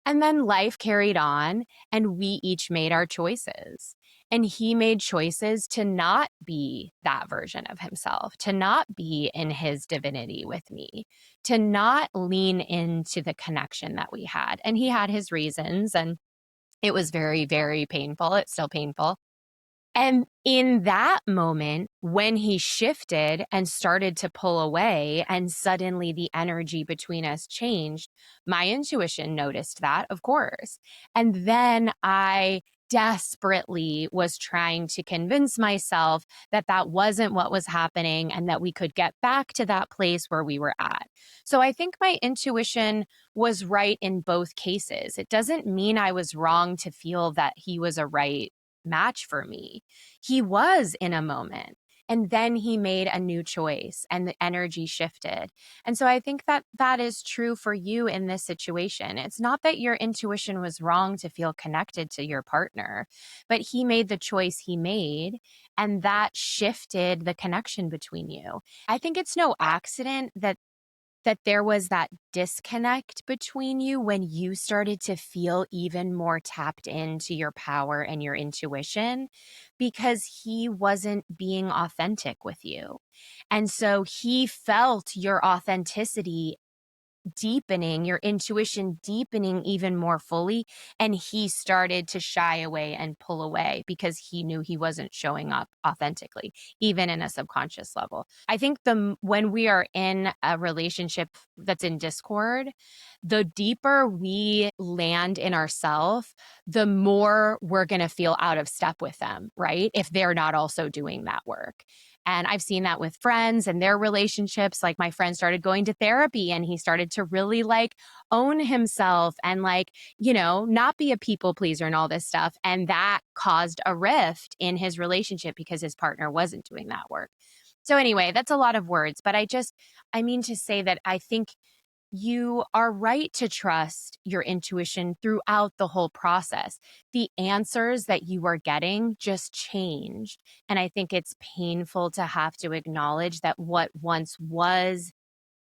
And then life carried on, and we each made our choices. And he made choices to not be that version of himself, to not be in his divinity with me, to not lean into the connection that we had. And he had his reasons, and it was very, very painful. It's still painful. And in that moment, when he shifted and started to pull away, and suddenly the energy between us changed, my intuition noticed that, of course. And then I desperately was trying to convince myself that that wasn't what was happening and that we could get back to that place where we were at. So I think my intuition was right in both cases. It doesn't mean I was wrong to feel that he was a right match for me. He was in a moment. And then he made a new choice and the energy shifted. And so I think that that is true for you in this situation. It's not that your intuition was wrong to feel connected to your partner, but he made the choice he made, and that shifted the connection between you. I think it's no accident that there was that disconnect between you when you started to feel even more tapped into your power and your intuition because he wasn't being authentic with you. And so he felt your authenticity deepening, your intuition deepening even more fully. And he started to shy away and pull away because he knew he wasn't showing up authentically, even in a subconscious level. I think when we are in a relationship that's in discord, the deeper we land in ourself, the more we're going to feel out of step with them, right? If they're not also doing that work. And I've seen that with friends and their relationships. Like my friend started going to therapy and he started to really like own himself and like, not be a people pleaser and all this stuff. And that caused a rift in his relationship because his partner wasn't doing that work. So anyway, that's a lot of words, but I mean to say that I think you are right to trust your intuition throughout the whole process. The answers that you are getting just changed. And I think it's painful to have to acknowledge that what once was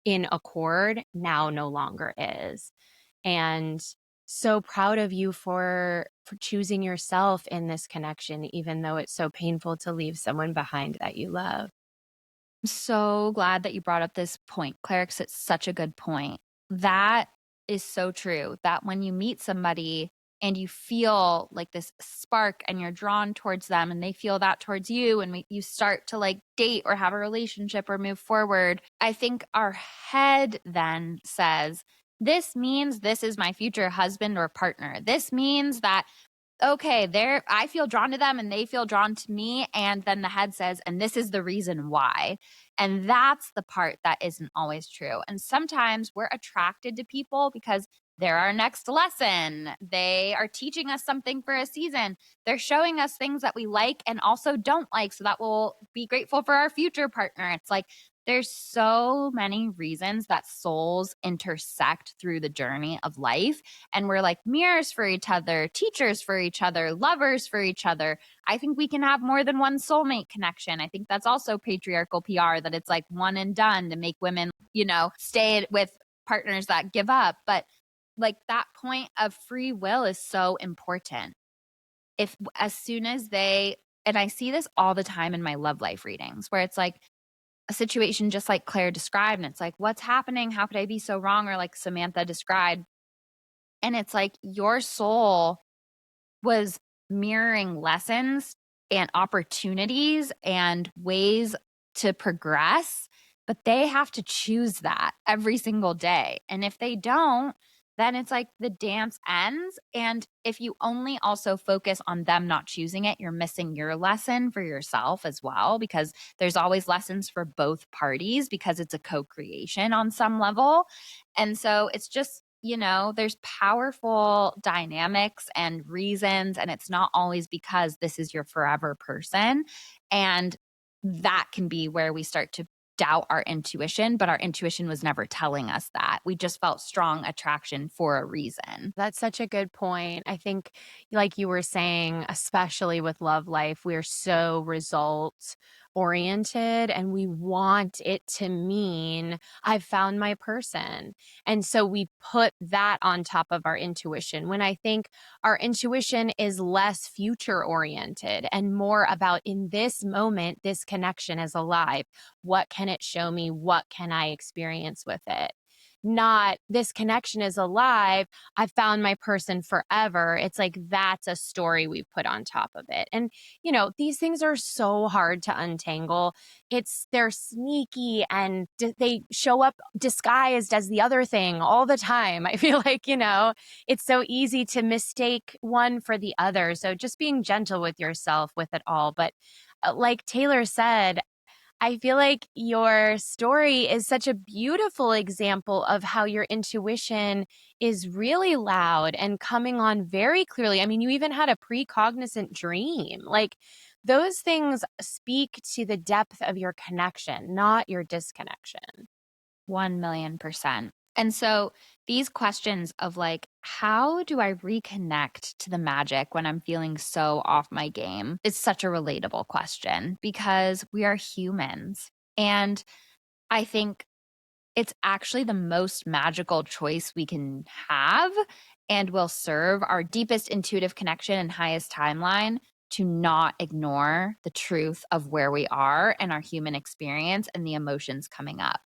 in accord now no longer is. And so proud of you for choosing yourself in this connection, even though it's so painful to leave someone behind that you love. I'm so glad that you brought up this point, Claire, 'cause it's such a good point. That is so true, that when you meet somebody and you feel like this spark and you're drawn towards them and they feel that towards you and you start to like date or have a relationship or move forward, I think our head then says, this means this is my future husband or partner. This means that okay, I feel drawn to them and they feel drawn to me, and then the head says, "And this is the reason why." And that's the part that isn't always true. And sometimes we're attracted to people because they're our next lesson. They are teaching us something for a season. They're showing us things that we like and also don't like, so that we'll be grateful for our future partner. It's like there's so many reasons that souls intersect through the journey of life. And we're like mirrors for each other, teachers for each other, lovers for each other. I think we can have more than one soulmate connection. I think that's also patriarchal PR, that it's like one and done to make women, stay with partners that give up. But like that point of free will is so important. If as soon as and I see this all the time in my love life readings where it's like a situation just like Claire described, and it's like, what's happening? How could I be so wrong? Or like Samantha described. And it's like your soul was mirroring lessons and opportunities and ways to progress, but they have to choose that every single day. And if they don't, then it's like the dance ends. And if you only also focus on them not choosing it, you're missing your lesson for yourself as well, because there's always lessons for both parties because it's a co creation on some level. And so it's just, there's powerful dynamics and reasons, and it's not always because this is your forever person. And that can be where we start to doubt our intuition, but our intuition was never telling us that. We just felt strong attraction for a reason. That's such a good point. I think, like you were saying, especially with love life, we're so result oriented and we want it to mean I've found my person. And so we put that on top of our intuition when I think our intuition is less future oriented and more about in this moment, this connection is alive. What can it show me? What can I experience with it? Not this connection is alive. I found my person forever. It's like that's a story we put on top of it. And, these things are so hard to untangle. They're sneaky and they show up disguised as the other thing all the time. I feel like, it's so easy to mistake one for the other. So just being gentle with yourself with it all. But like Taylor said, I feel like your story is such a beautiful example of how your intuition is really loud and coming on very clearly. I mean, you even had a precognisant dream. Like, those things speak to the depth of your connection, not your disconnection. 1,000,000%. And so these questions of like, how do I reconnect to the magic when I'm feeling so off my game? It's such a relatable question because we are humans. And I think it's actually the most magical choice we can have and will serve our deepest intuitive connection and highest timeline to not ignore the truth of where we are and our human experience and the emotions coming up.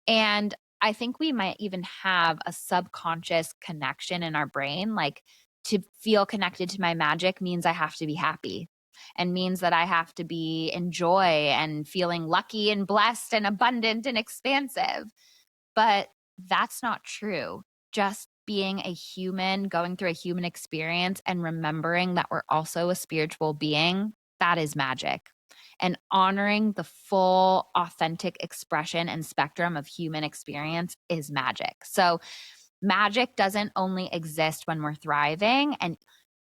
And I think we might even have a subconscious connection in our brain. Like to feel connected to my magic means I have to be happy and means that I have to be in joy and feeling lucky and blessed and abundant and expansive. But that's not true. Just being a human, going through a human experience and remembering that we're also a spiritual being, that is magic. And honoring the full, authentic expression and spectrum of human experience is magic. So, magic doesn't only exist when we're thriving. And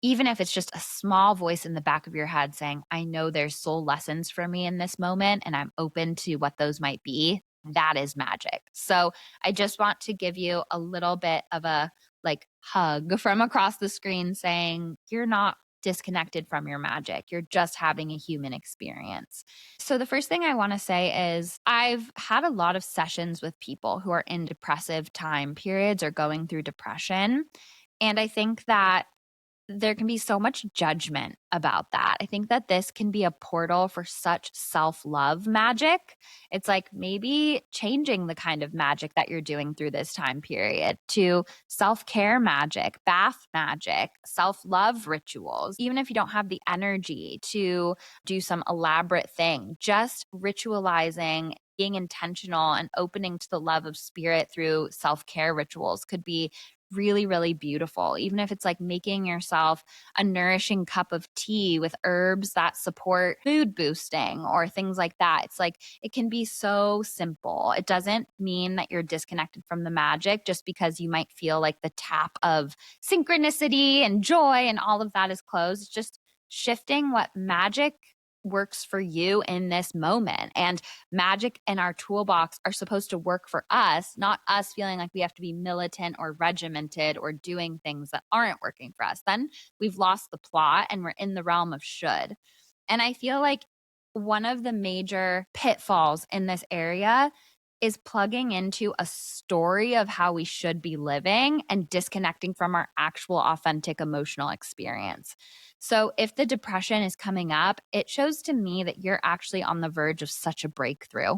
even if it's just a small voice in the back of your head saying, I know there's soul lessons for me in this moment, and I'm open to what those might be, that is magic. So I just want to give you a little bit of a like hug from across the screen saying, you're not disconnected from your magic. You're just having a human experience. So the first thing I want to say is I've had a lot of sessions with people who are in depressive time periods or going through depression. And I think that there can be so much judgment about that. I think that this can be a portal for such self-love magic. It's like maybe changing the kind of magic that you're doing through this time period to self-care magic, bath magic, self-love rituals. Even if you don't have the energy to do some elaborate thing, just ritualizing being intentional and opening to the love of spirit through self-care rituals could be really, really beautiful. Even if it's like making yourself a nourishing cup of tea with herbs that support mood boosting or things like that. It's like it can be so simple. It doesn't mean that you're disconnected from the magic just because you might feel like the tap of synchronicity and joy and all of that is closed. It's just shifting what magic works for you in this moment. And magic in our toolbox are supposed to work for us, not us feeling like we have to be militant or regimented or doing things that aren't working for us. Then we've lost the plot and we're in the realm of should. And I feel like one of the major pitfalls in this area is plugging into a story of how we should be living and disconnecting from our actual authentic emotional experience. So if the depression is coming up, it shows to me that you're actually on the verge of such a breakthrough.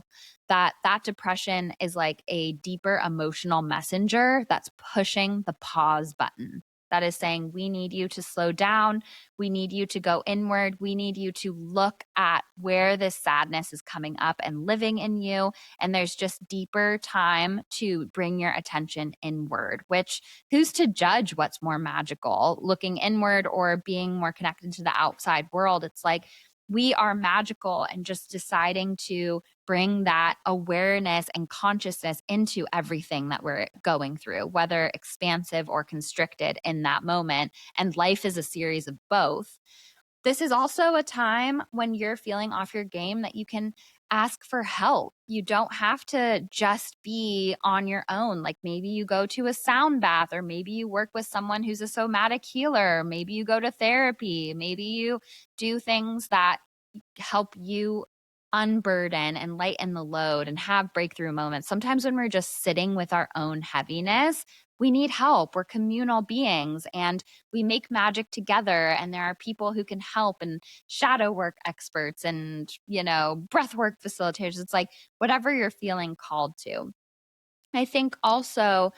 That depression is like a deeper emotional messenger that's pushing the pause button. That is saying, we need you to slow down. We need you to go inward. We need you to look at where this sadness is coming up and living in you. And there's just deeper time to bring your attention inward, which who's to judge what's more magical, looking inward or being more connected to the outside world? It's like we are magical and just deciding to bring that awareness and consciousness into everything that we're going through, whether expansive or constricted in that moment. And life is a series of both. This is also a time when you're feeling off your game that you can ask for help. You don't have to just be on your own. Like maybe you go to a sound bath, or maybe you work with someone who's a somatic healer. Maybe you go to therapy. Maybe you do things that help you unburden and lighten the load and have breakthrough moments. Sometimes when we're just sitting with our own heaviness, we need help. We're communal beings and we make magic together. And there are people who can help, and shadow work experts and, breath work facilitators. It's like whatever you're feeling called to. I think also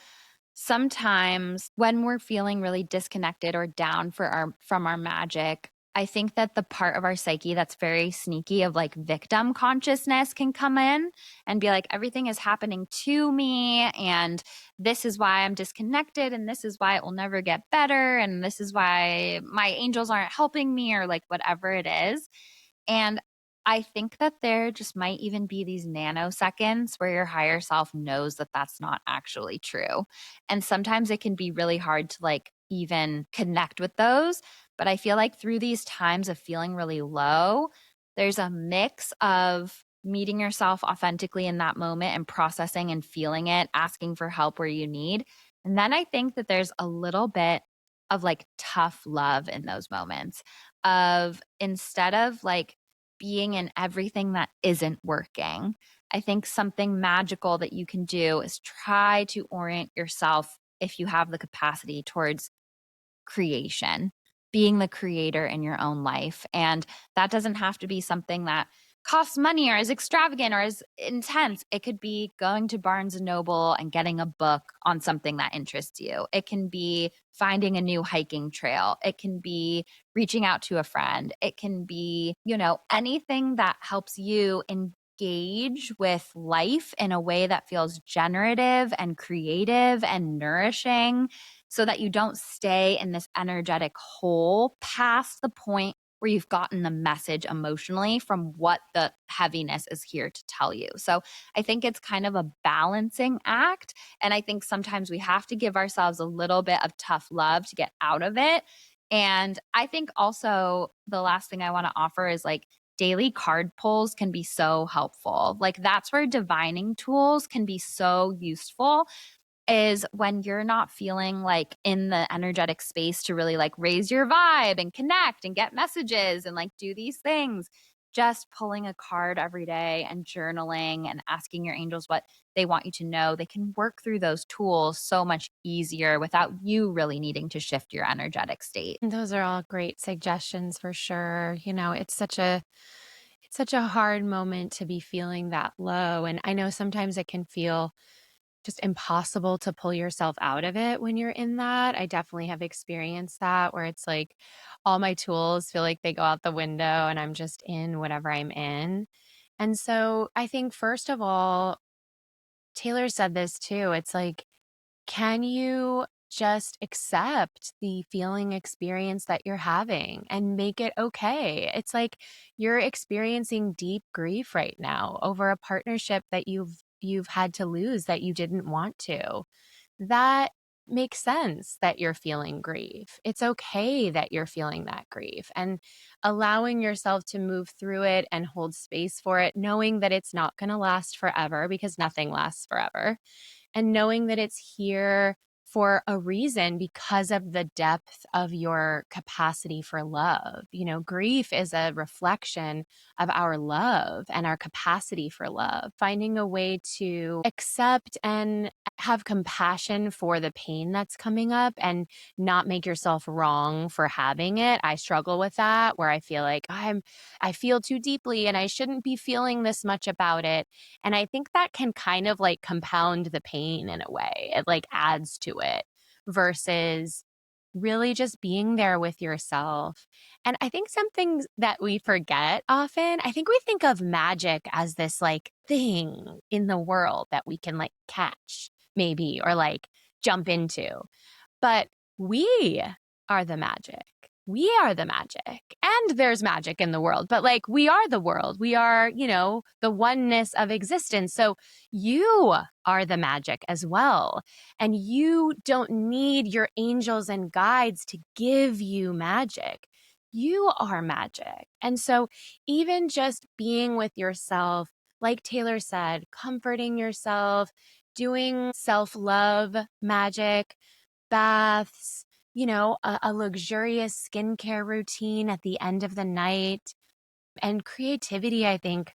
sometimes when we're feeling really disconnected or down from our magic, I think that the part of our psyche that's very sneaky of like victim consciousness can come in and be like, everything is happening to me, and this is why I'm disconnected, and this is why it will never get better, and this is why my angels aren't helping me, or like whatever it is. And I think that there just might even be these nanoseconds where your higher self knows that that's not actually true. And sometimes it can be really hard to like even connect with those. But I feel like through these times of feeling really low, there's a mix of meeting yourself authentically in that moment and processing and feeling it, asking for help where you need. And then I think that there's a little bit of like tough love in those moments of instead of like being in everything that isn't working. I think something magical that you can do is try to orient yourself, if you have the capacity, towards creation, being the creator in your own life. And that doesn't have to be something that costs money or is extravagant or is intense. It could be going to Barnes and Noble and getting a book on something that interests you. It can be finding a new hiking trail. It can be reaching out to a friend. It can be, anything that helps you engage with life in a way that feels generative and creative and nourishing, so that you don't stay in this energetic hole past the point where you've gotten the message emotionally from what the heaviness is here to tell you. So I think it's kind of a balancing act. And I think sometimes we have to give ourselves a little bit of tough love to get out of it. And I think also the last thing I want to offer is like daily card pulls can be so helpful. Like that's where divining tools can be so useful, is when you're not feeling like in the energetic space to really like raise your vibe and connect and get messages and like do these things. Just pulling a card every day and journaling and asking your angels what they want you to know, they can work through those tools so much easier without you really needing to shift your energetic state. Those are all great suggestions for sure. It's such a hard moment to be feeling that low, and I know sometimes it can feel just impossible to pull yourself out of it when you're in that. I definitely have experienced that where it's like all my tools feel like they go out the window and I'm just in whatever I'm in. And so I think, first of all, Taylor said this too. It's like, can you just accept the feeling experience that you're having and make it okay? It's like you're experiencing deep grief right now over a partnership that you've had to lose that you didn't want to. That makes sense that you're feeling grief. It's okay that you're feeling that grief, and allowing yourself to move through it and hold space for it, knowing that it's not going to last forever because nothing lasts forever, and knowing that it's here for a reason because of the depth of your capacity for love. Grief is a reflection of our love and our capacity for love. Finding a way to accept and have compassion for the pain that's coming up and not make yourself wrong for having it. I struggle with that, where I feel like I feel too deeply and I shouldn't be feeling this much about it. And I think that can kind of like compound the pain in a way. It like adds to it versus really just being there with yourself. And I think something that we forget often, I think we think of magic as this like thing in the world that we can like catch maybe or like jump into. But we are the magic. We are the magic. And there's magic in the world, but like we are the world. We are, the oneness of existence. So you are the magic as well. And you don't need your angels and guides to give you magic. You are magic. And so even just being with yourself, like Taylor said, comforting yourself, doing self love magic, baths, a luxurious skincare routine at the end of the night. And creativity, I think,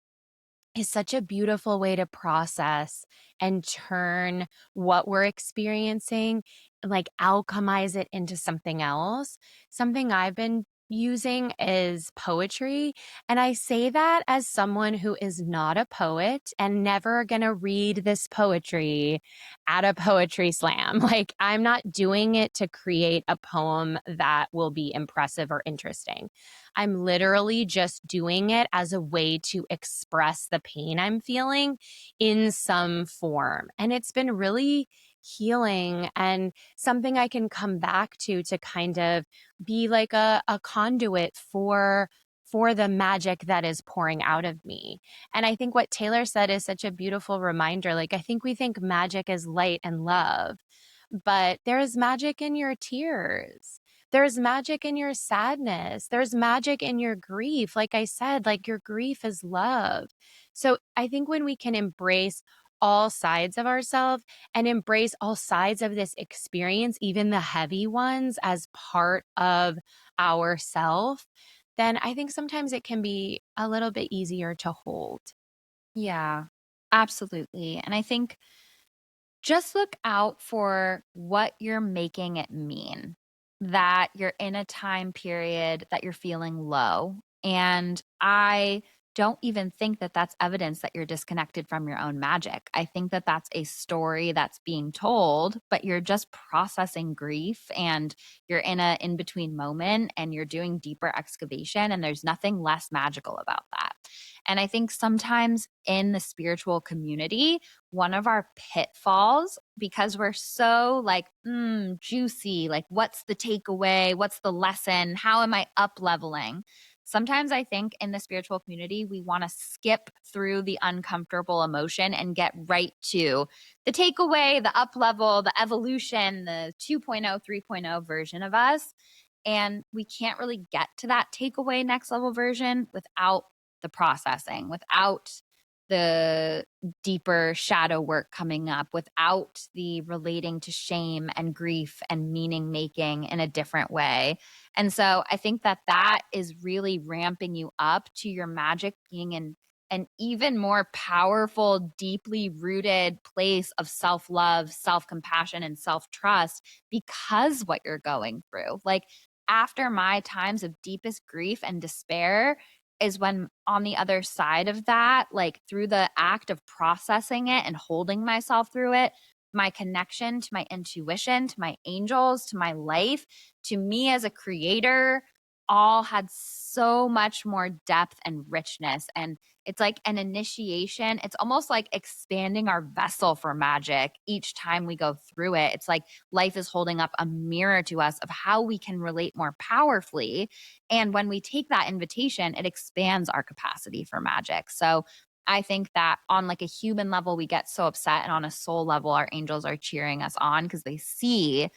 is such a beautiful way to process and turn what we're experiencing, like alchemize it into something else. Something I've been using is poetry. And I say that as someone who is not a poet and never going to read this poetry at a poetry slam. Like, I'm not doing it to create a poem that will be impressive or interesting. I'm literally just doing it as a way to express the pain I'm feeling in some form. And it's been really healing and something I can come back to kind of be like a conduit for the magic that is pouring out of me. And I think what Taylor said is such a beautiful reminder. Like, I think we think magic is light and love, but there is magic in your tears. There's magic in your sadness. There's magic in your grief. Like I said, like your grief is love. So I think when we can embrace all sides of ourselves and embrace all sides of this experience, even the heavy ones, as part of ourself, then I think sometimes it can be a little bit easier to hold. Yeah, absolutely. And I think just look out for what you're making it mean, that you're in a time period that you're feeling low. And I don't even think that that's evidence that you're disconnected from your own magic. I think that that's a story that's being told, but you're just processing grief and you're in a in between moment and you're doing deeper excavation and there's nothing less magical about that. And I think sometimes in the spiritual community, one of our pitfalls, because we're so like juicy, like what's the takeaway, what's the lesson, how am I up leveling, sometimes I think in the spiritual community we want to skip through the uncomfortable emotion and get right to the takeaway, the up level, the evolution, the 2.0 3.0 version of us. And we can't really get to that takeaway next level version without the processing, without the deeper shadow work coming up, without the relating to shame and grief and meaning making in a different way. And so I think that that is really ramping you up to your magic being in an even more powerful, deeply rooted place of self love, self compassion, and self trust because what you're going through. Like, after my times of deepest grief and despair, is when on the other side of that, like through the act of processing it and holding myself through it, my connection to my intuition, to my angels, to my life, to me as a creator, all had so much more depth and richness. And it's like an initiation. It's almost like expanding our vessel for magic each time we go through it. It's like life is holding up a mirror to us of how we can relate more powerfully. And when we take that invitation, it expands our capacity for magic. So I think that on like a human level, we get so upset. And on a soul level, our angels are cheering us on because they see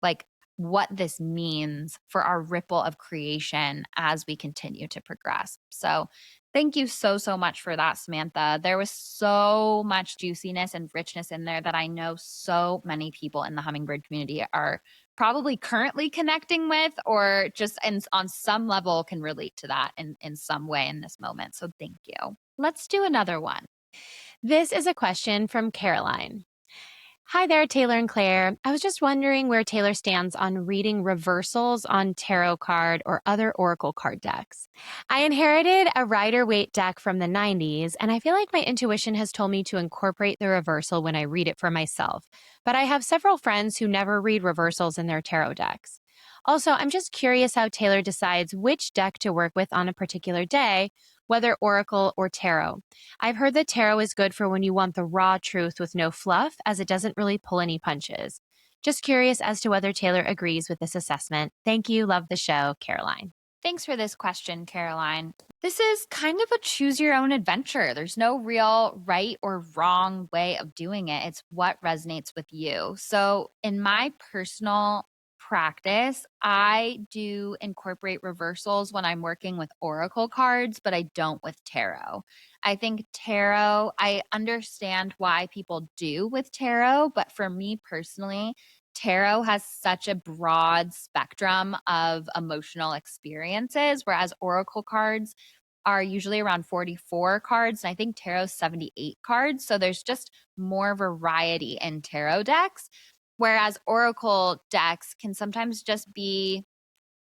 like what this means for our ripple of creation as we continue to progress. So, thank you so, so much for that, Samantha. There was so much juiciness and richness in there that I know so many people in the hummingbird community are probably currently connecting with, or just on some level can relate to that in some way in this moment. So, thank you. Let's do another one. This is a question from Caroline. Hi there, Taylor and Claire. I was just wondering where Taylor stands on reading reversals on tarot card or other oracle card decks. I inherited a Rider Waite deck from the 90s, and I feel like my intuition has told me to incorporate the reversal when I read it for myself. But I have several friends who never read reversals in their tarot decks. Also, I'm just curious how Taylor decides which deck to work with on a particular day, whether oracle or tarot. I've heard that tarot is good for when you want the raw truth with no fluff, as it doesn't really pull any punches. Just curious as to whether Taylor agrees with this assessment. Thank you. Love the show, Caroline. Thanks for this question, Caroline. This is kind of a choose your own adventure. There's no real right or wrong way of doing it. It's what resonates with you. So, in my personal practice, I do incorporate reversals when I'm working with oracle cards, but I don't with tarot. I think tarot, I understand why people do with tarot, but for me personally, tarot has such a broad spectrum of emotional experiences, whereas oracle cards are usually around 44 cards. And I think tarot's 78 cards. So there's just more variety in tarot decks. Whereas oracle decks can sometimes just be,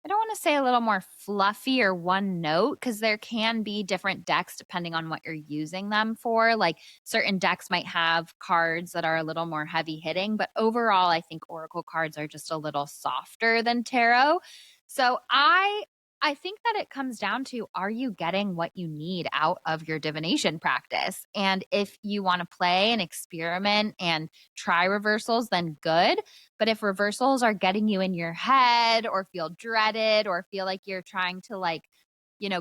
I don't want to say a little more fluffy or one note, because there can be different decks depending on what you're using them for. Like certain decks might have cards that are a little more heavy hitting, but overall, I think oracle cards are just a little softer than tarot. So I think that it comes down to, are you getting what you need out of your divination practice? And if you want to play and experiment and try reversals, then good. But if reversals are getting you in your head or feel dreaded or feel like you're trying to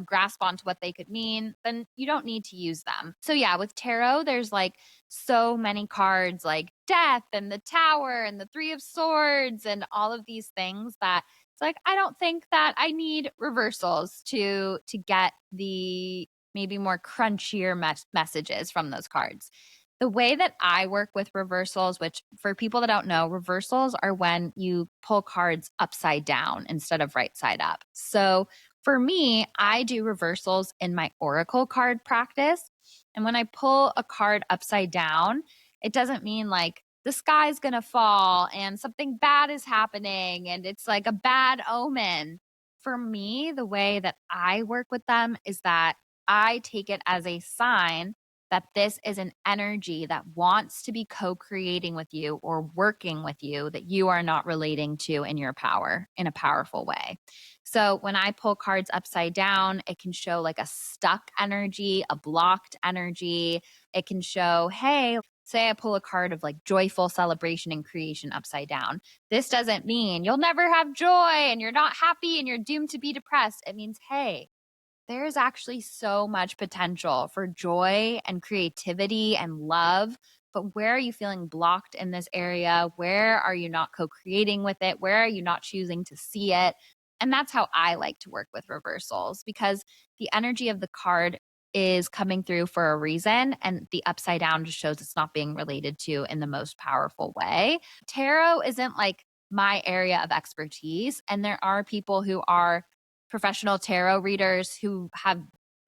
grasp onto what they could mean, then you don't need to use them. So yeah, with tarot, there's like so many cards like death and the tower and the 3 of swords and all of these things that it's like, I don't think that I need reversals to get the maybe more crunchier messages from those cards. The way that I work with reversals, which for people that don't know, reversals are when you pull cards upside down instead of right side up. So for me, I do reversals in my oracle card practice. And when I pull a card upside down, it doesn't mean like the sky's going to fall and something bad is happening and it's like a bad omen. For me, the way that I work with them is that I take it as a sign that this is an energy that wants to be co creating with you or working with you that you are not relating to in your power in a powerful way. So when I pull cards upside down, it can show like a stuck energy, a blocked energy. It can show, hey, say I pull a card of like joyful celebration and creation upside down. This doesn't mean you'll never have joy and you're not happy and you're doomed to be depressed. It means, hey, there's actually so much potential for joy and creativity and love. But where are you feeling blocked in this area? Where are you not co creating with it? Where are you not choosing to see it? And that's how I like to work with reversals, because the energy of the card is coming through for a reason. And the upside down just shows it's not being related to in the most powerful way. Tarot isn't like my area of expertise. And there are people who are professional tarot readers who have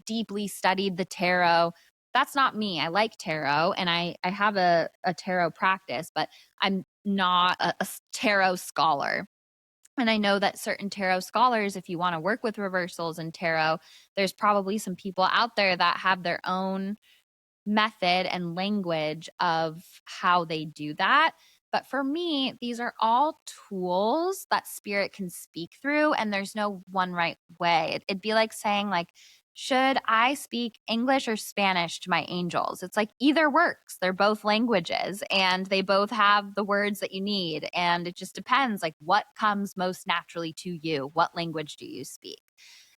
deeply studied the tarot. That's not me. I like tarot and I have a tarot practice, but I'm not a tarot scholar. And I know that certain tarot scholars, if you want to work with reversals and tarot, there's probably some people out there that have their own method and language of how they do that. But for me, these are all tools that spirit can speak through, and there's no one right way. It'd be like saying, like, should I speak English or Spanish to my angels? It's like either works. They're both languages and they both have the words that you need. And it just depends, like, what comes most naturally to you? What language do you speak?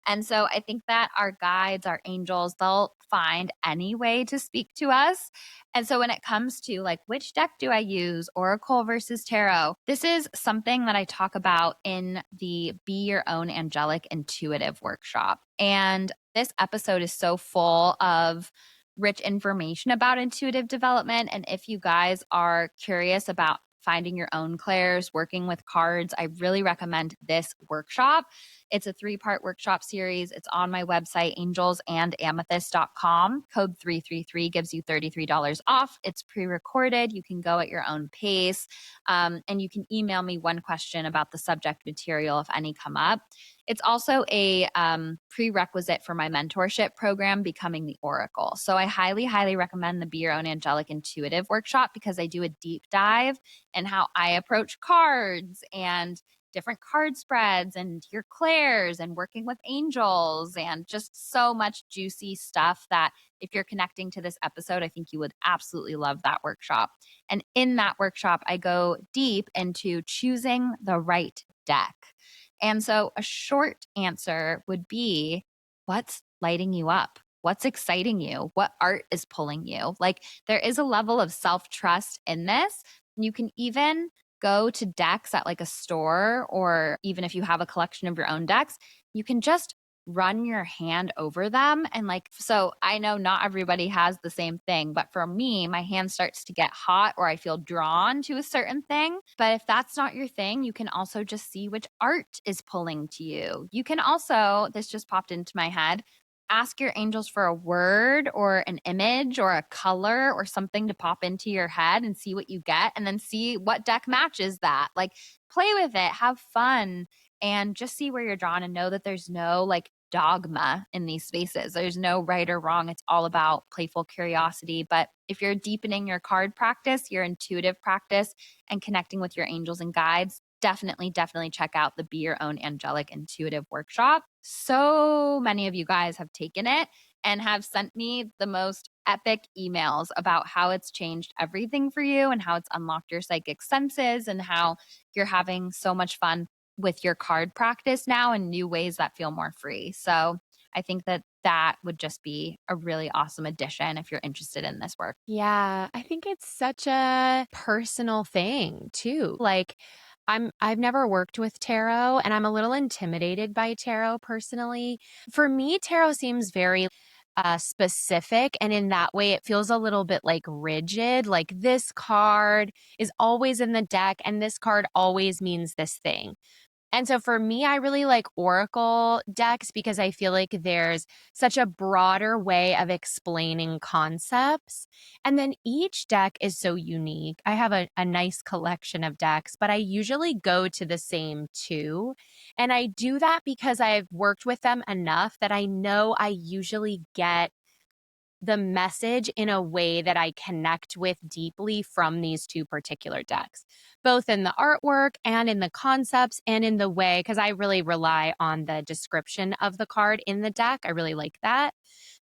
And so I think that our guides, our angels, they'll find any way to speak to us. And so when it comes to like, which deck do I use, Oracle versus Tarot, this is something that I talk about in the Be Your Own Angelic Intuitive workshop. And this episode is so full of rich information about intuitive development. And if you guys are curious about finding your own clairs, working with cards, I really recommend this workshop. It's a 3-part workshop series. It's on my website, angelsandamethyst.com. Code 333 gives you $33 off. It's pre-recorded. You can go at your own pace. And you can email me one question about the subject material if any come up. It's also a prerequisite for my mentorship program, Becoming the Oracle. So I highly, highly recommend the Be Your Own Angelic Intuitive workshop because I do a deep dive in how I approach cards and different card spreads and your clairs and working with angels and just so much juicy stuff that if you're connecting to this episode, I think you would absolutely love that workshop. And in that workshop, I go deep into choosing the right deck. And so a short answer would be, what's lighting you up? What's exciting you? What art is pulling you? Like there is a level of self-trust in this. You can even go to decks at like a store, or even if you have a collection of your own decks, you can just run your hand over them. And like, so I know not everybody has the same thing, but for me, my hand starts to get hot or I feel drawn to a certain thing. But if that's not your thing, you can also just see which art is pulling to you. You can also, this just popped into my head, ask your angels for a word or an image or a color or something to pop into your head and see what you get, and then see what deck matches that. Like play with it, have fun, and just see where you're drawn and know that there's no like dogma in these spaces. There's no right or wrong. It's all about playful curiosity. But if you're deepening your card practice, your intuitive practice, and connecting with your angels and guides, definitely, definitely check out the Be Your Own Angelic Intuitive Workshop. So many of you guys have taken it and have sent me the most epic emails about how it's changed everything for you and how it's unlocked your psychic senses and how you're having so much fun with your card practice now in new ways that feel more free. So I think that that would just be a really awesome addition if you're interested in this work. Yeah, I think it's such a personal thing too. Like I've never worked with tarot and I'm a little intimidated by tarot personally. For me, tarot seems very specific, and in that way it feels a little bit like rigid, like this card is always in the deck and this card always means this thing. And so for me, I really like Oracle decks because I feel like there's such a broader way of explaining concepts. And then each deck is so unique. I have a nice collection of decks, but I usually go to the same two. And I do that because I've worked with them enough that I know I usually get the message in a way that I connect with deeply from these two particular decks, both in the artwork and in the concepts and in the way, because I really rely on the description of the card in the deck. I really like that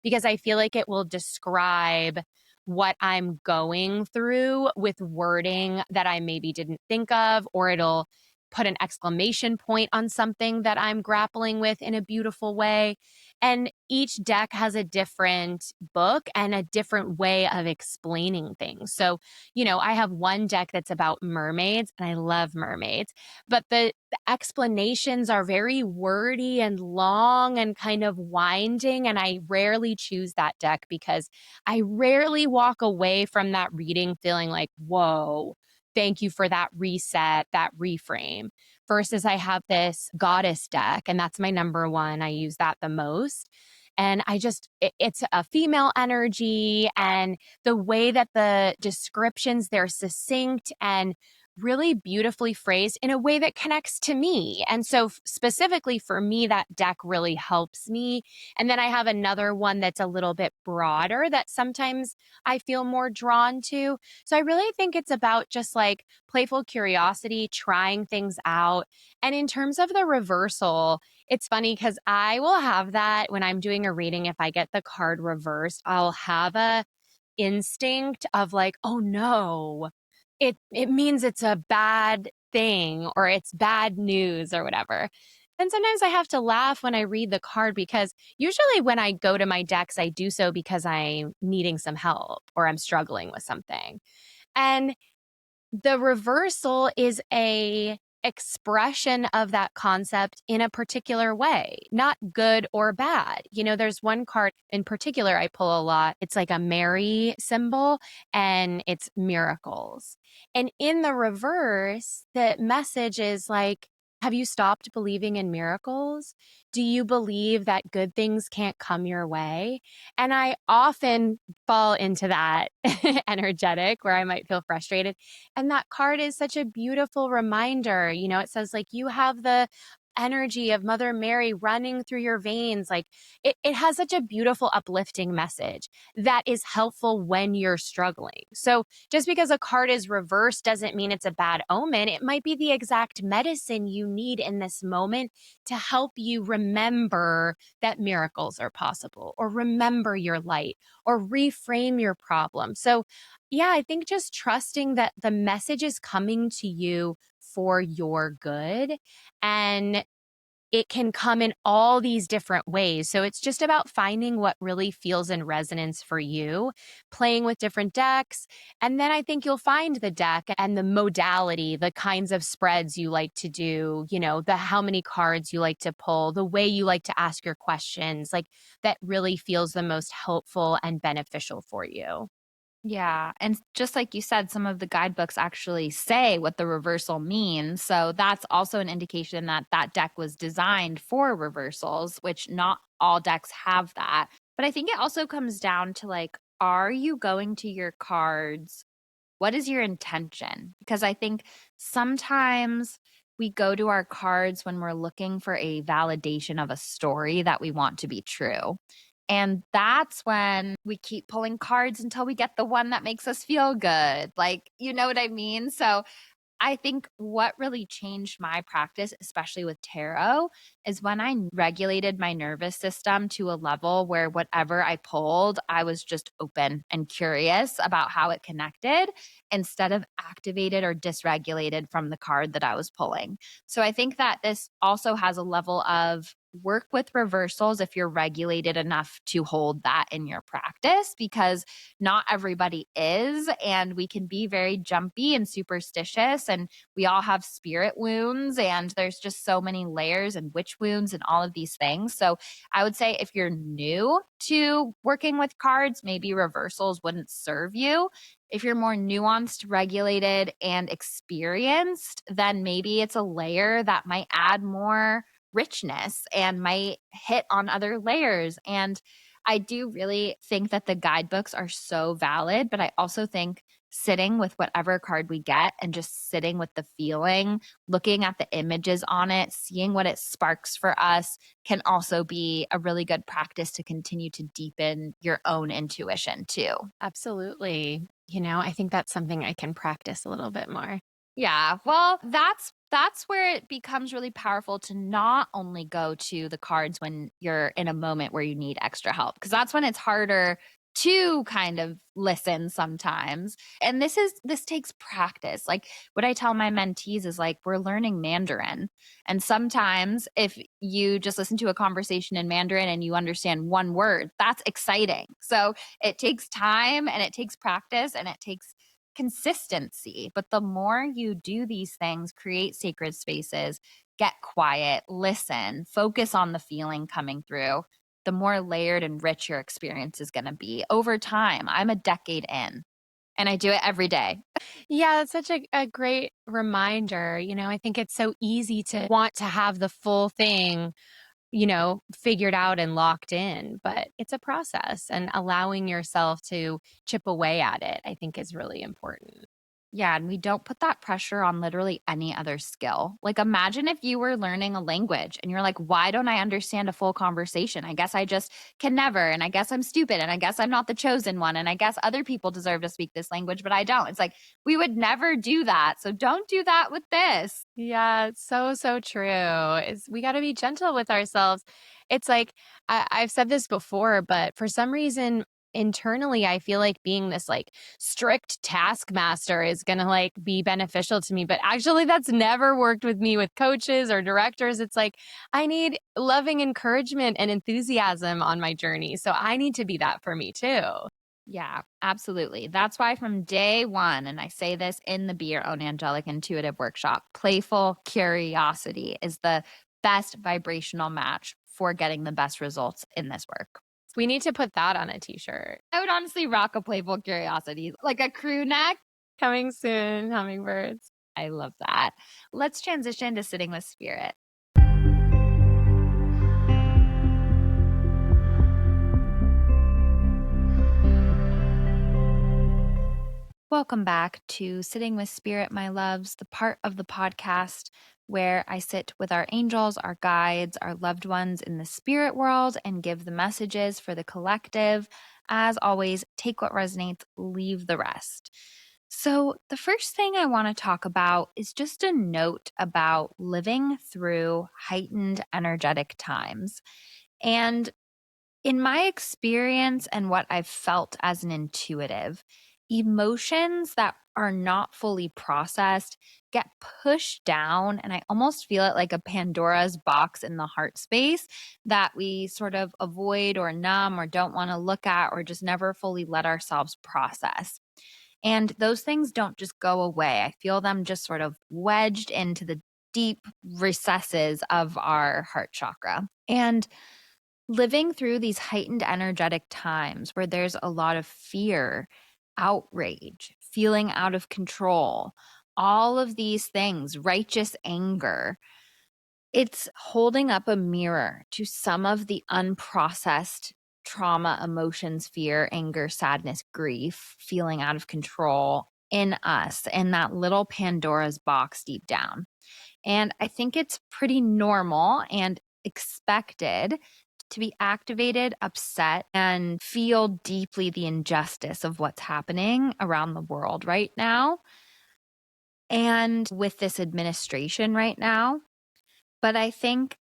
because I feel like it will describe what I'm going through with wording that I maybe didn't think of, or it'll put an exclamation point on something that I'm grappling with in a beautiful way. And each deck has a different book and a different way of explaining things. So, I have one deck that's about mermaids, and I love mermaids, but the explanations are very wordy and long and kind of winding. And I rarely choose that deck because I rarely walk away from that reading feeling like, whoa, thank you for that reset, that reframe. Versus I have this goddess deck, and that's my number one. I use that the most. And it's a female energy, and the way that the descriptions, they're succinct and really beautifully phrased in a way that connects to me. And so, specifically for me, that deck really helps me. And then I have another one that's a little bit broader that sometimes I feel more drawn to. So, I really think it's about just like playful curiosity, trying things out. And in terms of the reversal, it's funny because I will have that when I'm doing a reading. If I get the card reversed, I'll have a instinct of like, oh no, it means it's a bad thing or it's bad news or whatever. And sometimes I have to laugh when I read the card because usually when I go to my decks, I do so because I'm needing some help or I'm struggling with something. And the reversal is a expression of that concept in a particular way, not good or bad. You know, there's one card in particular I pull a lot. It's like a Mary symbol and it's miracles. And in the reverse, the message is like, have you stopped believing in miracles? Do you believe that good things can't come your way? And I often fall into that energetic where I might feel frustrated. And that card is such a beautiful reminder. You know, it says, like, you have the energy of Mother Mary running through your veins. Like, it has such a beautiful, uplifting message that is helpful when you're struggling. So, just because a card is reversed doesn't mean it's a bad omen. It might be the exact medicine you need in this moment to help you remember that miracles are possible, or remember your light, or reframe your problem. So, yeah, I think just trusting that the message is coming to you for your good and it can come in all these different ways. So it's just about finding what really feels in resonance for you, playing with different decks. And then I think you'll find the deck and the modality, the kinds of spreads you like to do, you know, the how many cards you like to pull, the way you like to ask your questions, like that really feels the most helpful and beneficial for you. Yeah. And just like you said, some of the guidebooks actually say what the reversal means. So that's also an indication that that deck was designed for reversals, which not all decks have that. But I think it also comes down to like, are you going to your cards? What is your intention? Because I think sometimes we go to our cards when we're looking for a validation of a story that we want to be true. And that's when we keep pulling cards until we get the one that makes us feel good. Like, you know what I mean? So I think what really changed my practice, especially with tarot, is when I regulated my nervous system to a level where whatever I pulled, I was just open and curious about how it connected instead of activated or dysregulated from the card that I was pulling. So I think that this also has a level of work with reversals if you're regulated enough to hold that in your practice because not everybody is. And we can be very jumpy and superstitious. And we all have spirit wounds. And there's just so many layers and witch wounds and all of these things. So I would say if you're new to working with cards, maybe reversals wouldn't serve you. If you're more nuanced, regulated, and experienced, then maybe it's a layer that might add more richness and might hit on other layers. And I do really think that the guidebooks are so valid, but I also think sitting with whatever card we get and just sitting with the feeling, looking at the images on it, seeing what it sparks for us can also be a really good practice to continue to deepen your own intuition too. Absolutely. You know, I think that's something I can practice a little bit more. Yeah. Well, that's where it becomes really powerful to not only go to the cards when you're in a moment where you need extra help because that's when it's harder to kind of listen sometimes. And this takes practice. Like what I tell my mentees is like we're learning Mandarin. And sometimes if you just listen to a conversation in Mandarin and you understand one word, that's exciting. So it takes time and it takes practice and it takes consistency. But the more you do these things, create sacred spaces, get quiet, listen, focus on the feeling coming through, the more layered and rich your experience is going to be over time. I'm a decade in and I do it every day. Yeah, that's such a great reminder. You know, I think it's so easy to want to have the full thing, you know, figured out and locked in, but it's a process and allowing yourself to chip away at it, I think is really important. Yeah, and we don't put that pressure on literally any other skill. Like, imagine if you were learning a language and you're like, why don't I understand a full conversation? I guess I just can never. And I guess I'm stupid. And I guess I'm not the chosen one. And I guess other people deserve to speak this language, but I don't. It's like, we would never do that. So don't do that with this. Yeah, it's so, so true. Is we got to be gentle with ourselves. It's like I've said this before, but for some reason internally, I feel like being this like strict taskmaster is gonna like be beneficial to me. But actually, that's never worked with me with coaches or directors. It's like I need loving encouragement and enthusiasm on my journey. So I need to be that for me too. Yeah, absolutely. That's why from day one, and I say this in the Be Your Own Angelic Intuitive Workshop, playful curiosity is the best vibrational match for getting the best results in this work. We need to put that on a t-shirt. I would honestly rock a playful curiosity, like a crew neck. Coming soon, hummingbirds. I love that. Let's transition to sitting with spirit. Welcome back to Sitting with Spirit, my loves, the part of the podcast where I sit with our angels, our guides, our loved ones in the spirit world and give the messages for the collective. As always, take what resonates, leave the rest. So, the first thing I want to talk about is just a note about living through heightened energetic times. And in my experience and what I've felt as an intuitive, emotions that are not fully processed get pushed down. And I almost feel it like a Pandora's box in the heart space that we sort of avoid or numb or don't want to look at or just never fully let ourselves process. And those things don't just go away. I feel them just sort of wedged into the deep recesses of our heart chakra. And living through these heightened energetic times where there's a lot of fear, outrage, feeling out of control, all of these things, righteous anger, it's holding up a mirror to some of the unprocessed trauma, emotions, fear, anger, sadness, grief, feeling out of control in us, in that little Pandora's box deep down. And I think it's pretty normal and expected to be activated, upset, and feel deeply the injustice of what's happening around the world right now and with this administration right now. But I think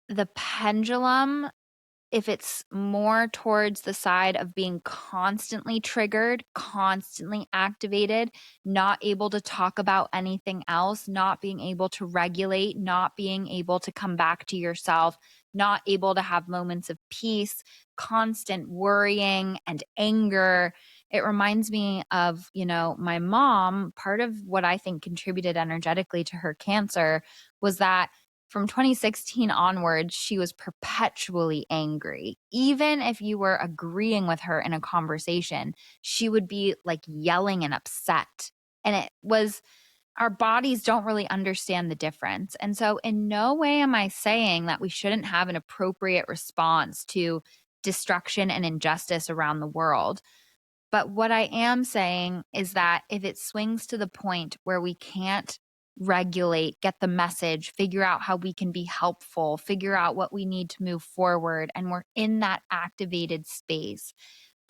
the pendulum, if it's more towards the side of being constantly triggered, constantly activated, not able to talk about anything else, not being able to regulate, not being able to come back to yourself, not able to have moments of peace, constant worrying and anger. It reminds me of, my mom. Part of what I think contributed energetically to her cancer was that from 2016 onwards, she was perpetually angry. Even if you were agreeing with her in a conversation, she would be like yelling and upset. And it was, our bodies don't really understand the difference. And so, in no way am I saying that we shouldn't have an appropriate response to destruction and injustice around the world. But what I am saying is that if it swings to the point where we can't regulate, get the message, figure out how we can be helpful, figure out what we need to move forward, and we're in that activated space,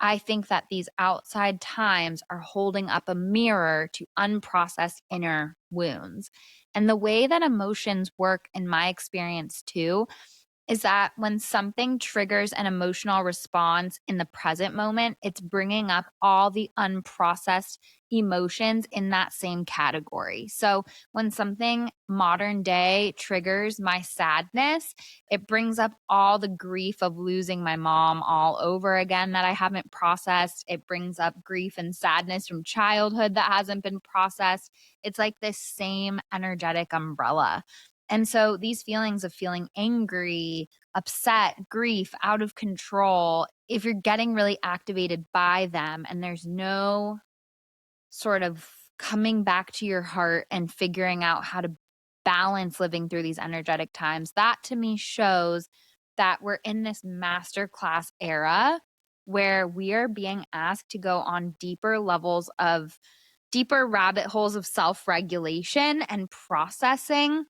I think that these outside times are holding up a mirror to unprocessed inner wounds. And the way that emotions work, in my experience too, is that when something triggers an emotional response in the present moment, it's bringing up all the unprocessed emotions in that same category. So when something modern day triggers my sadness, it brings up all the grief of losing my mom all over again that I haven't processed. It brings up grief and sadness from childhood that hasn't been processed. It's like this same energetic umbrella. And so these feelings of feeling angry, upset, grief, out of control, if you're getting really activated by them and there's no sort of coming back to your heart and figuring out how to balance living through these energetic times, that to me shows that we're in this masterclass era where we are being asked to go on deeper levels of deeper rabbit holes of self regulation and processing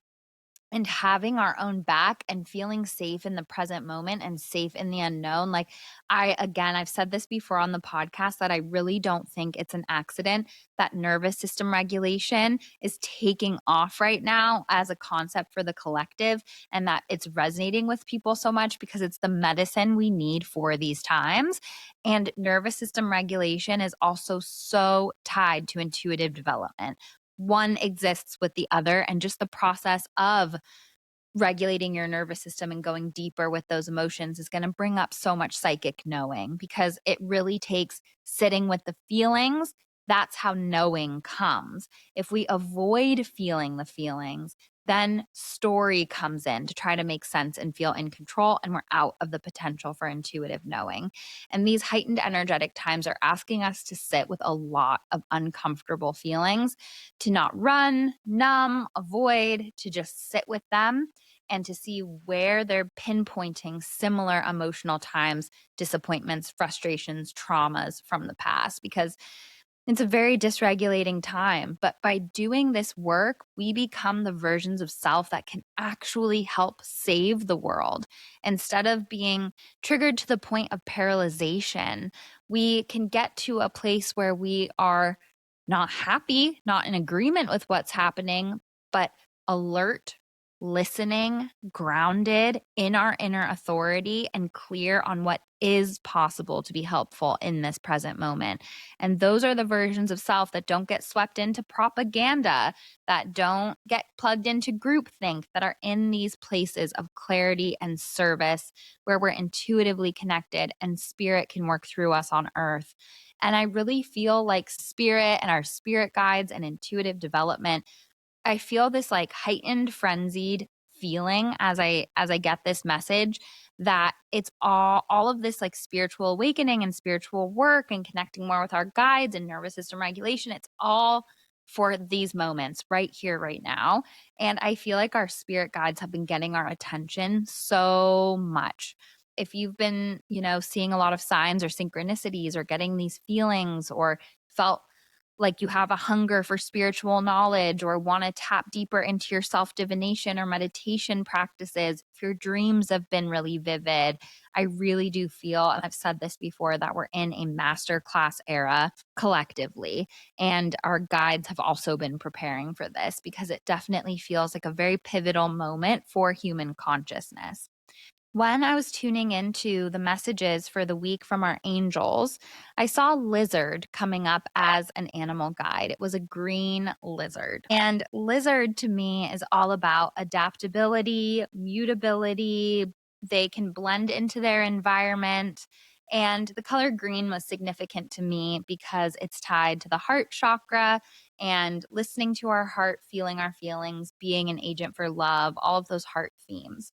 and having our own back and feeling safe in the present moment and safe in the unknown. Like, I've said this before on the podcast that I really don't think it's an accident that nervous system regulation is taking off right now as a concept for the collective, and that it's resonating with people so much because it's the medicine we need for these times. And nervous system regulation is also so tied to intuitive development. One exists with the other, and just the process of regulating your nervous system and going deeper with those emotions is going to bring up so much psychic knowing, because it really takes sitting with the feelings. That's how knowing comes. If we avoid feeling the feelings, then story comes in to try to make sense and feel in control, and we're out of the potential for intuitive knowing. And these heightened energetic times are asking us to sit with a lot of uncomfortable feelings, to not run, numb, avoid, to just sit with them and to see where they're pinpointing similar emotional times, disappointments, frustrations, traumas from the past, because it's a very dysregulating time. But by doing this work, we become the versions of self that can actually help save the world. Instead of being triggered to the point of paralyzation, we can get to a place where we are not happy, not in agreement with what's happening, but alert, listening, grounded in our inner authority, and clear on what is possible to be helpful in this present moment. And those are the versions of self that don't get swept into propaganda, that don't get plugged into groupthink, that are in these places of clarity and service where we're intuitively connected and spirit can work through us on earth. And I really feel like spirit and our spirit guides and intuitive development, I feel this like heightened frenzied feeling as I get this message, that it's all of this like spiritual awakening and spiritual work and connecting more with our guides and nervous system regulation. It's all for these moments right here, right now. And I feel like our spirit guides have been getting our attention so much. If you've been, seeing a lot of signs or synchronicities or getting these feelings, or felt like you have a hunger for spiritual knowledge or want to tap deeper into your self divination or meditation practices, if your dreams have been really vivid, I really do feel, and I've said this before, that we're in a masterclass era collectively. And our guides have also been preparing for this, because it definitely feels like a very pivotal moment for human consciousness. When I was tuning into the messages for the week from our angels, I saw lizard coming up as an animal guide. It was a green lizard. And lizard to me is all about adaptability, mutability. They can blend into their environment. And the color green was significant to me because it's tied to the heart chakra and listening to our heart, feeling our feelings, being an agent for love, all of those heart themes.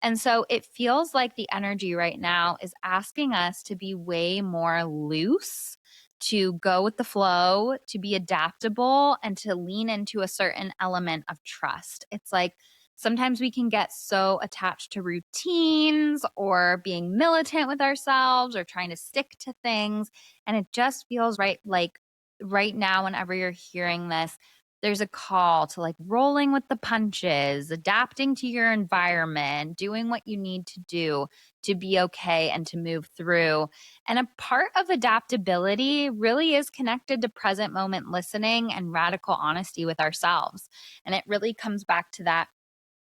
And so it feels like the energy right now is asking us to be way more loose, to go with the flow, to be adaptable, and to lean into a certain element of trust. It's like sometimes we can get so attached to routines or being militant with ourselves or trying to stick to things. And it just feels right, like right now, whenever you're hearing this, there's a call to like rolling with the punches, adapting to your environment, doing what you need to do to be okay and to move through. And a part of adaptability really is connected to present moment listening and radical honesty with ourselves. And it really comes back to that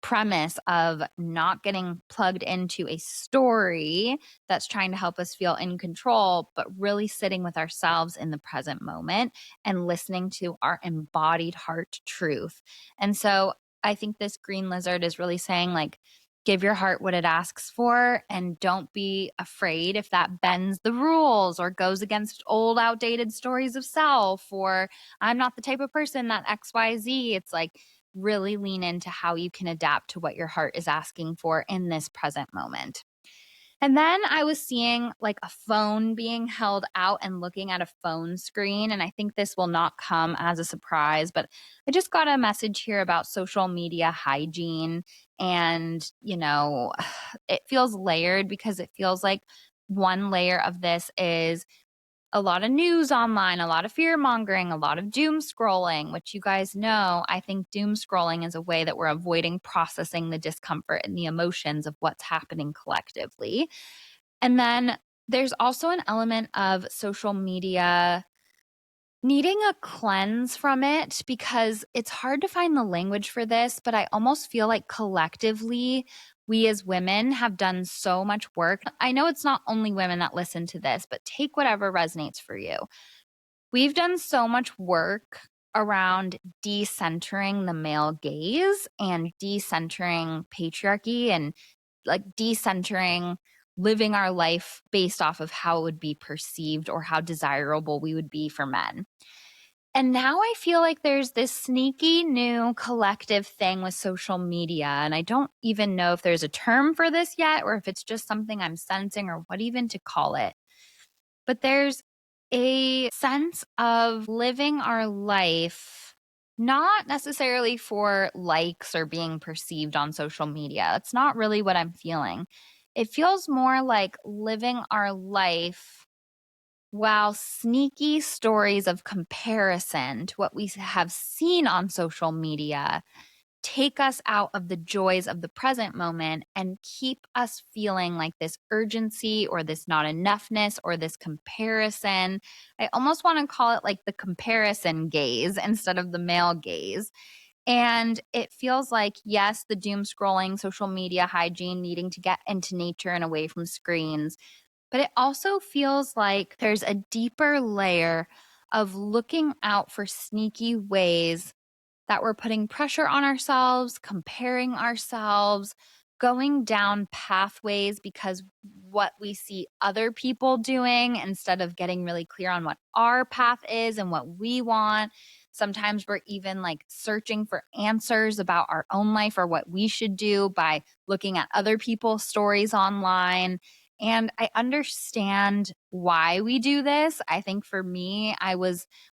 premise of not getting plugged into a story that's trying to help us feel in control, but really sitting with ourselves in the present moment and listening to our embodied heart truth. And so I think this green lizard is really saying, like, give your heart what it asks for, and don't be afraid if that bends the rules or goes against old outdated stories of self, or I'm not the type of person that XYZ. It's like, really lean into how you can adapt to what your heart is asking for in this present moment. And then I was seeing like a phone being held out and looking at a phone screen. And I think this will not come as a surprise, but I just got a message here about social media hygiene. And, it feels layered, because it feels like one layer of this is a lot of news online, a lot of fear mongering, a lot of doom scrolling, which you guys know, I think doom scrolling is a way that we're avoiding processing the discomfort and the emotions of what's happening collectively. And then there's also an element of social media needing a cleanse from it because it's hard to find the language for this, but I almost feel like collectively, we as women have done so much work. I know it's not only women that listen to this, but take whatever resonates for you. We've done so much work around decentering the male gaze and decentering patriarchy and like decentering living our life based off of how it would be perceived or how desirable we would be for men. And now I feel like there's this sneaky new collective thing with social media. And I don't even know if there's a term for this yet or if it's just something I'm sensing or what even to call it. But there's a sense of living our life, not necessarily for likes or being perceived on social media. That's not really what I'm feeling. It feels more like living our life while sneaky stories of comparison to what we have seen on social media take us out of the joys of the present moment and keep us feeling like this urgency or this not enoughness or this comparison. I almost want to call it like the comparison gaze instead of the male gaze. And it feels like, yes, the doom scrolling, social media hygiene, needing to get into nature and away from screens, but it also feels like there's a deeper layer of looking out for sneaky ways that we're putting pressure on ourselves, comparing ourselves, going down pathways because what we see other people doing instead of getting really clear on what our path is and what we want. Sometimes we're even like searching for answers about our own life or what we should do by looking at other people's stories online. And I understand why we do this. I think for me,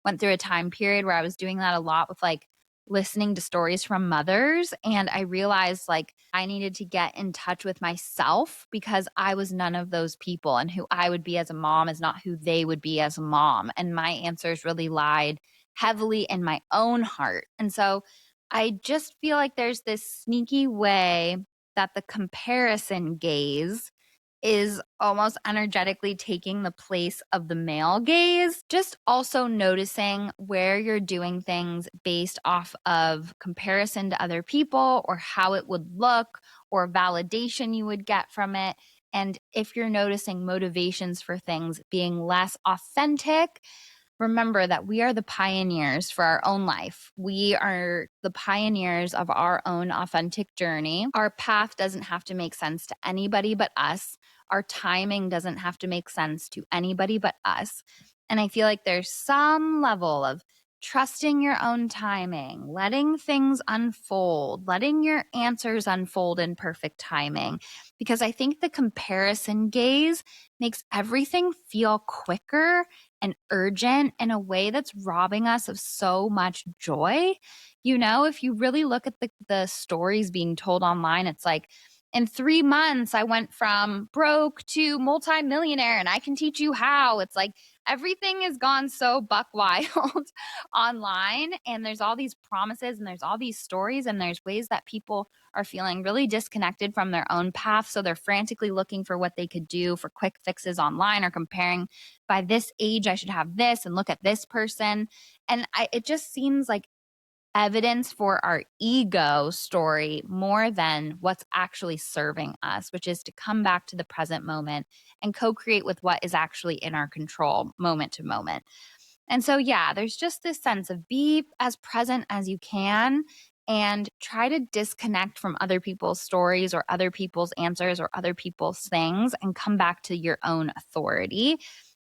went through a time period where I was doing that a lot with like listening to stories from mothers. And I realized like I needed to get in touch with myself because I was none of those people. And who I would be as a mom is not who they would be as a mom. And my answers really lied heavily in my own heart. And so I just feel like there's this sneaky way that the comparison gaze is almost energetically taking the place of the male gaze. Just also noticing where you're doing things based off of comparison to other people or how it would look or validation you would get from it. And if you're noticing motivations for things being less authentic, remember that we are the pioneers for our own life. We are the pioneers of our own authentic journey. Our path doesn't have to make sense to anybody but us. Our timing doesn't have to make sense to anybody but us. And I feel like there's some level of trusting your own timing, letting things unfold, letting your answers unfold in perfect timing. Because I think the comparison gaze makes everything feel quicker and urgent in a way that's robbing us of so much joy. You know, if you really look at the stories being told online, it's like, in 3 months, I went from broke to multimillionaire and I can teach you how. It's like everything has gone so buck wild online. And there's all these promises and there's all these stories and there's ways that people are feeling really disconnected from their own path. So they're frantically looking for what they could do for quick fixes online or comparing by this age, I should have this and look at this person. And it just seems like evidence for our ego story more than what's actually serving us, which is to come back to the present moment and co create with what is actually in our control moment to moment. And so, yeah, there's just this sense of be as present as you can and try to disconnect from other people's stories or other people's answers or other people's things and come back to your own authority.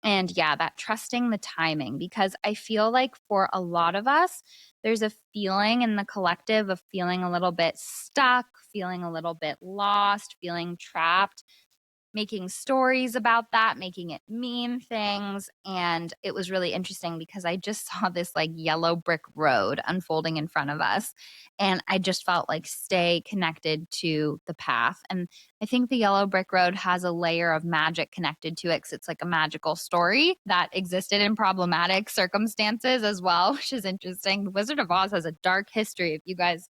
And yeah, that trusting the timing, because I feel like for a lot of us, there's a feeling in the collective of feeling a little bit stuck, feeling a little bit lost, feeling trapped making stories about that, making it mean things. And it was really interesting because I just saw this like yellow brick road unfolding in front of us. And I just felt like stay connected to the path. And I think the yellow brick road has a layer of magic connected to it because it's like a magical story that existed in problematic circumstances as well, which is interesting. The Wizard of Oz has a dark history. If you guys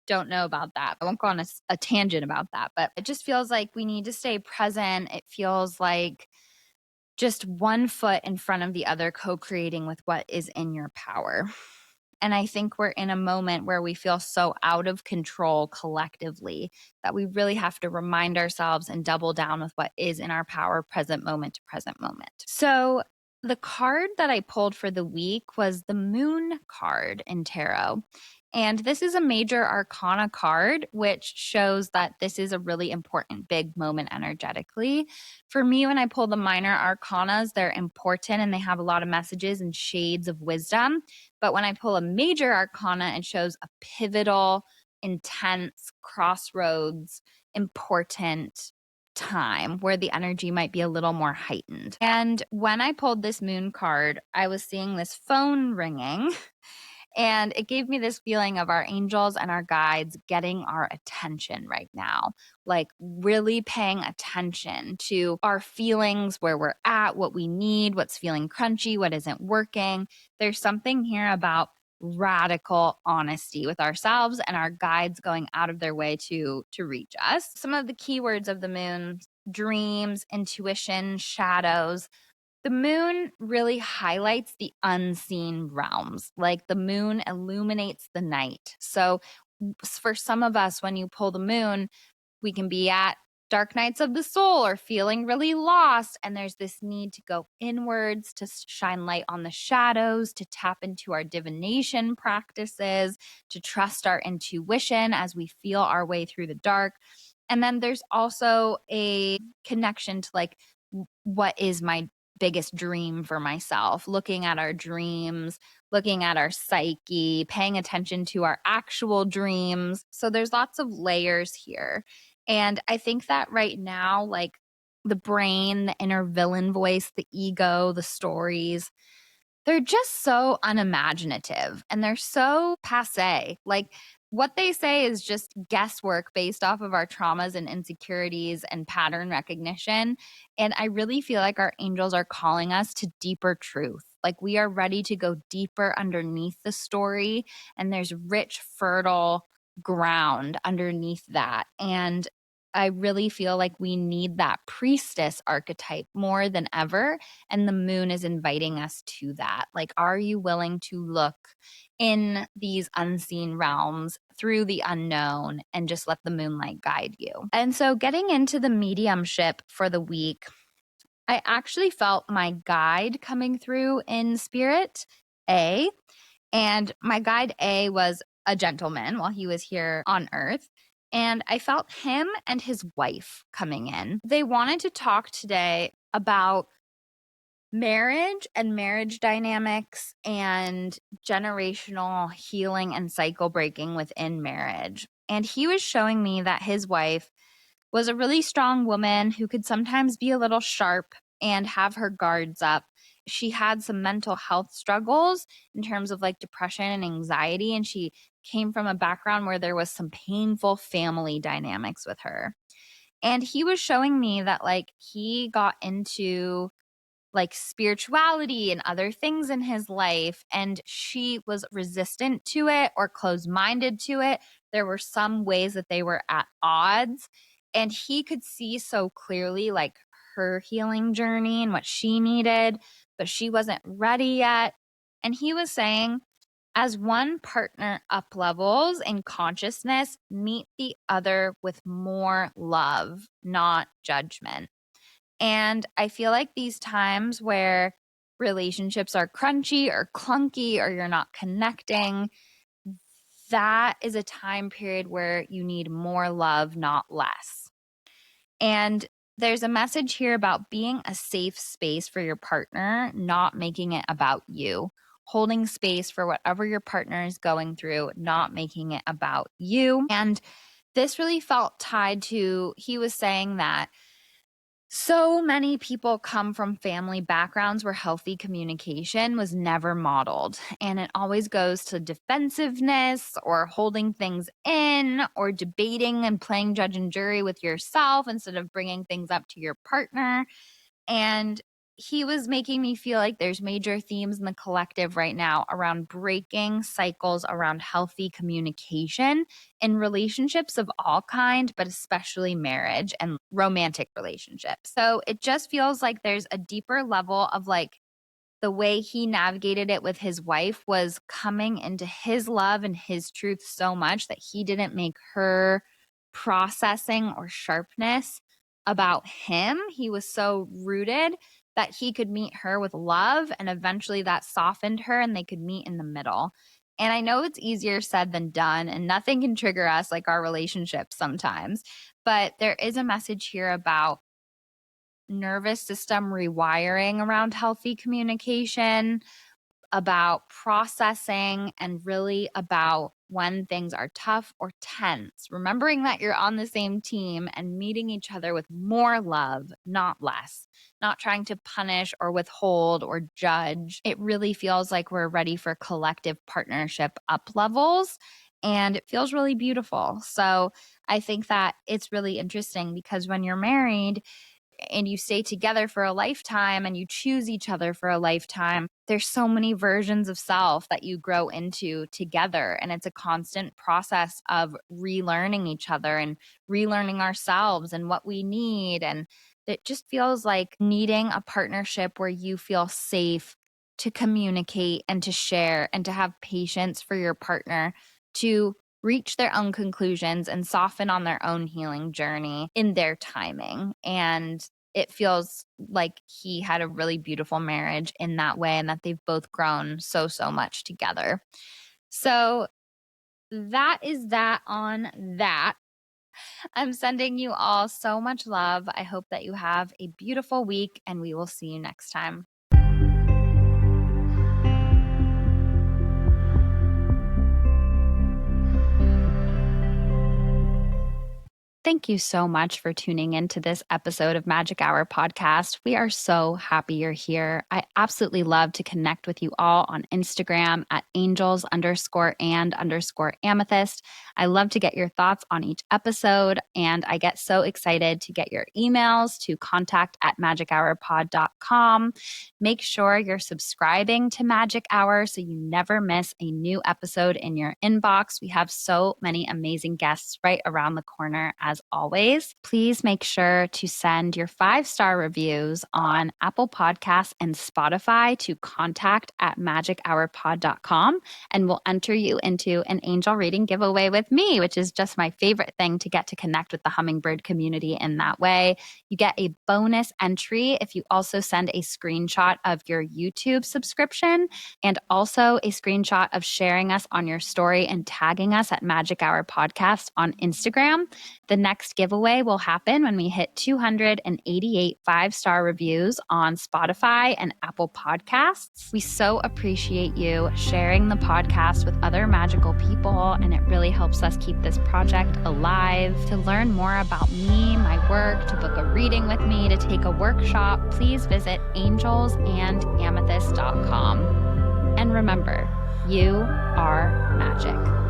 don't know about that, I won't go on a tangent about that, but it just feels like we need to stay present. It feels like just one foot in front of the other, co creating with what is in your power. And I think we're in a moment where we feel so out of control collectively that we really have to remind ourselves and double down with what is in our power, present moment to present moment. So, the card that I pulled for the week was the Moon card in tarot. And this is a major arcana card, which shows that this is a really important big moment energetically. For me, when I pull the minor arcanas, they're important and they have a lot of messages and shades of wisdom. But when I pull a major arcana, it shows a pivotal, intense, crossroads, important time where the energy might be a little more heightened. And when I pulled this moon card, I was seeing this phone ringing. And it gave me this feeling of our angels and our guides getting our attention right now, like really paying attention to our feelings, where we're at, what we need, what's feeling crunchy, what isn't working. There's something here about radical honesty with ourselves and our guides going out of their way to reach us. Some of the keywords of the moon: dreams, intuition, shadows. The moon really highlights the unseen realms. Like the moon illuminates the night. So, for some of us, when you pull the moon, we can be at dark nights of the soul or feeling really lost. And there's this need to go inwards, to shine light on the shadows, to tap into our divination practices, to trust our intuition as we feel our way through the dark. And then there's also a connection to like, what is my biggest dream for myself, looking at our dreams, looking at our psyche, paying attention to our actual dreams. So there's lots of layers here. And I think that right now, like the brain, the inner villain voice, the ego, the stories, they're just so unimaginative and they're so passe. Like what they say is just guesswork based off of our traumas and insecurities and pattern recognition. And I really feel like our angels are calling us to deeper truth. Like we are ready to go deeper underneath the story, and there's rich, fertile ground underneath that. And I really feel like we need that priestess archetype more than ever. And the moon is inviting us to that. Like, are you willing to look in these unseen realms through the unknown and just let the moonlight guide you? And so, getting into the mediumship for the week, I actually felt my guide coming through in spirit, A. And my guide A was a gentleman while he was here on earth. And I felt him and his wife coming in. They wanted to talk today about marriage and marriage dynamics and generational healing and cycle breaking within marriage. And he was showing me that his wife was a really strong woman who could sometimes be a little sharp and have her guards up. She had some mental health struggles in terms of like depression and anxiety, and she came from a background where there was some painful family dynamics with her. And he was showing me that like he got into like spirituality and other things in his life, and she was resistant to it or closed minded to it. There were some ways that they were at odds, and he could see so clearly like her healing journey and what she needed, but she wasn't ready yet. And he was saying, as one partner up levels in consciousness, meet the other with more love, not judgment. And I feel like these times where relationships are crunchy or clunky or you're not connecting, that is a time period where you need more love, not less. And there's a message here about being a safe space for your partner, not making it about you. Holding space for whatever your partner is going through, not making it about you. And this really felt tied to, he was saying that So many people come from family backgrounds where healthy communication was never modeled, and it always goes to defensiveness or holding things in or debating and playing judge and jury with yourself instead of bringing things up to your partner. And he was making me feel like there's major themes in the collective right now around breaking cycles around healthy communication in relationships of all kind, but especially marriage and romantic relationships. So it just feels like there's a deeper level of like the way he navigated it with his wife was coming into his love and his truth so much that he didn't make her processing or sharpness about him. He was so rooted that he could meet her with love, and eventually that softened her and they could meet in the middle. And I know it's easier said than done, and nothing can trigger us like our relationships sometimes. But there is a message here about nervous system rewiring around healthy communication, about processing, and really about when things are tough or tense, remembering that you're on the same team and meeting each other with more love, not less, not trying to punish or withhold or judge. It really feels like we're ready for collective partnership up levels. And it feels really beautiful. So I think that it's really interesting because when you're married, and you stay together for a lifetime and you choose each other for a lifetime, there's so many versions of self that you grow into together. And it's a constant process of relearning each other and relearning ourselves and what we need. And it just feels like needing a partnership where you feel safe to communicate and to share and to have patience for your partner to reach their own conclusions and soften on their own healing journey in their timing. And it feels like he had a really beautiful marriage in that way and that they've both grown so, so much together. So that is that on that. I'm sending you all so much love. I hope that you have a beautiful week and we will see you next time. Thank you so much for tuning into this episode of Magic Hour podcast. We are so happy you're here. I absolutely love to connect with you all on Instagram at angels_and_amethyst. I love to get your thoughts on each episode, and I get so excited to get your emails to contact@magichourpod.com. Make sure you're subscribing to Magic Hour so you never miss a new episode in your inbox. We have so many amazing guests right around the corner as always. Please make sure to send your 5-star reviews on Apple Podcasts and Spotify to contact@magichourpod.com, and we'll enter you into an angel reading giveaway with me, which is just my favorite thing to get to connect with the hummingbird community in that way. You get a bonus entry if you also send a screenshot of your YouTube subscription and also a screenshot of sharing us on your story and tagging us at Magic Hour Podcast on Instagram. The next giveaway will happen when we hit 288 5-star reviews on Spotify and Apple Podcasts. We so appreciate you sharing the podcast with other magical people, and it really helps us keep this project alive. To learn more about me, my work, to book a reading with me, to take a workshop, please visit angelsandamethyst.com. And remember, you are magic.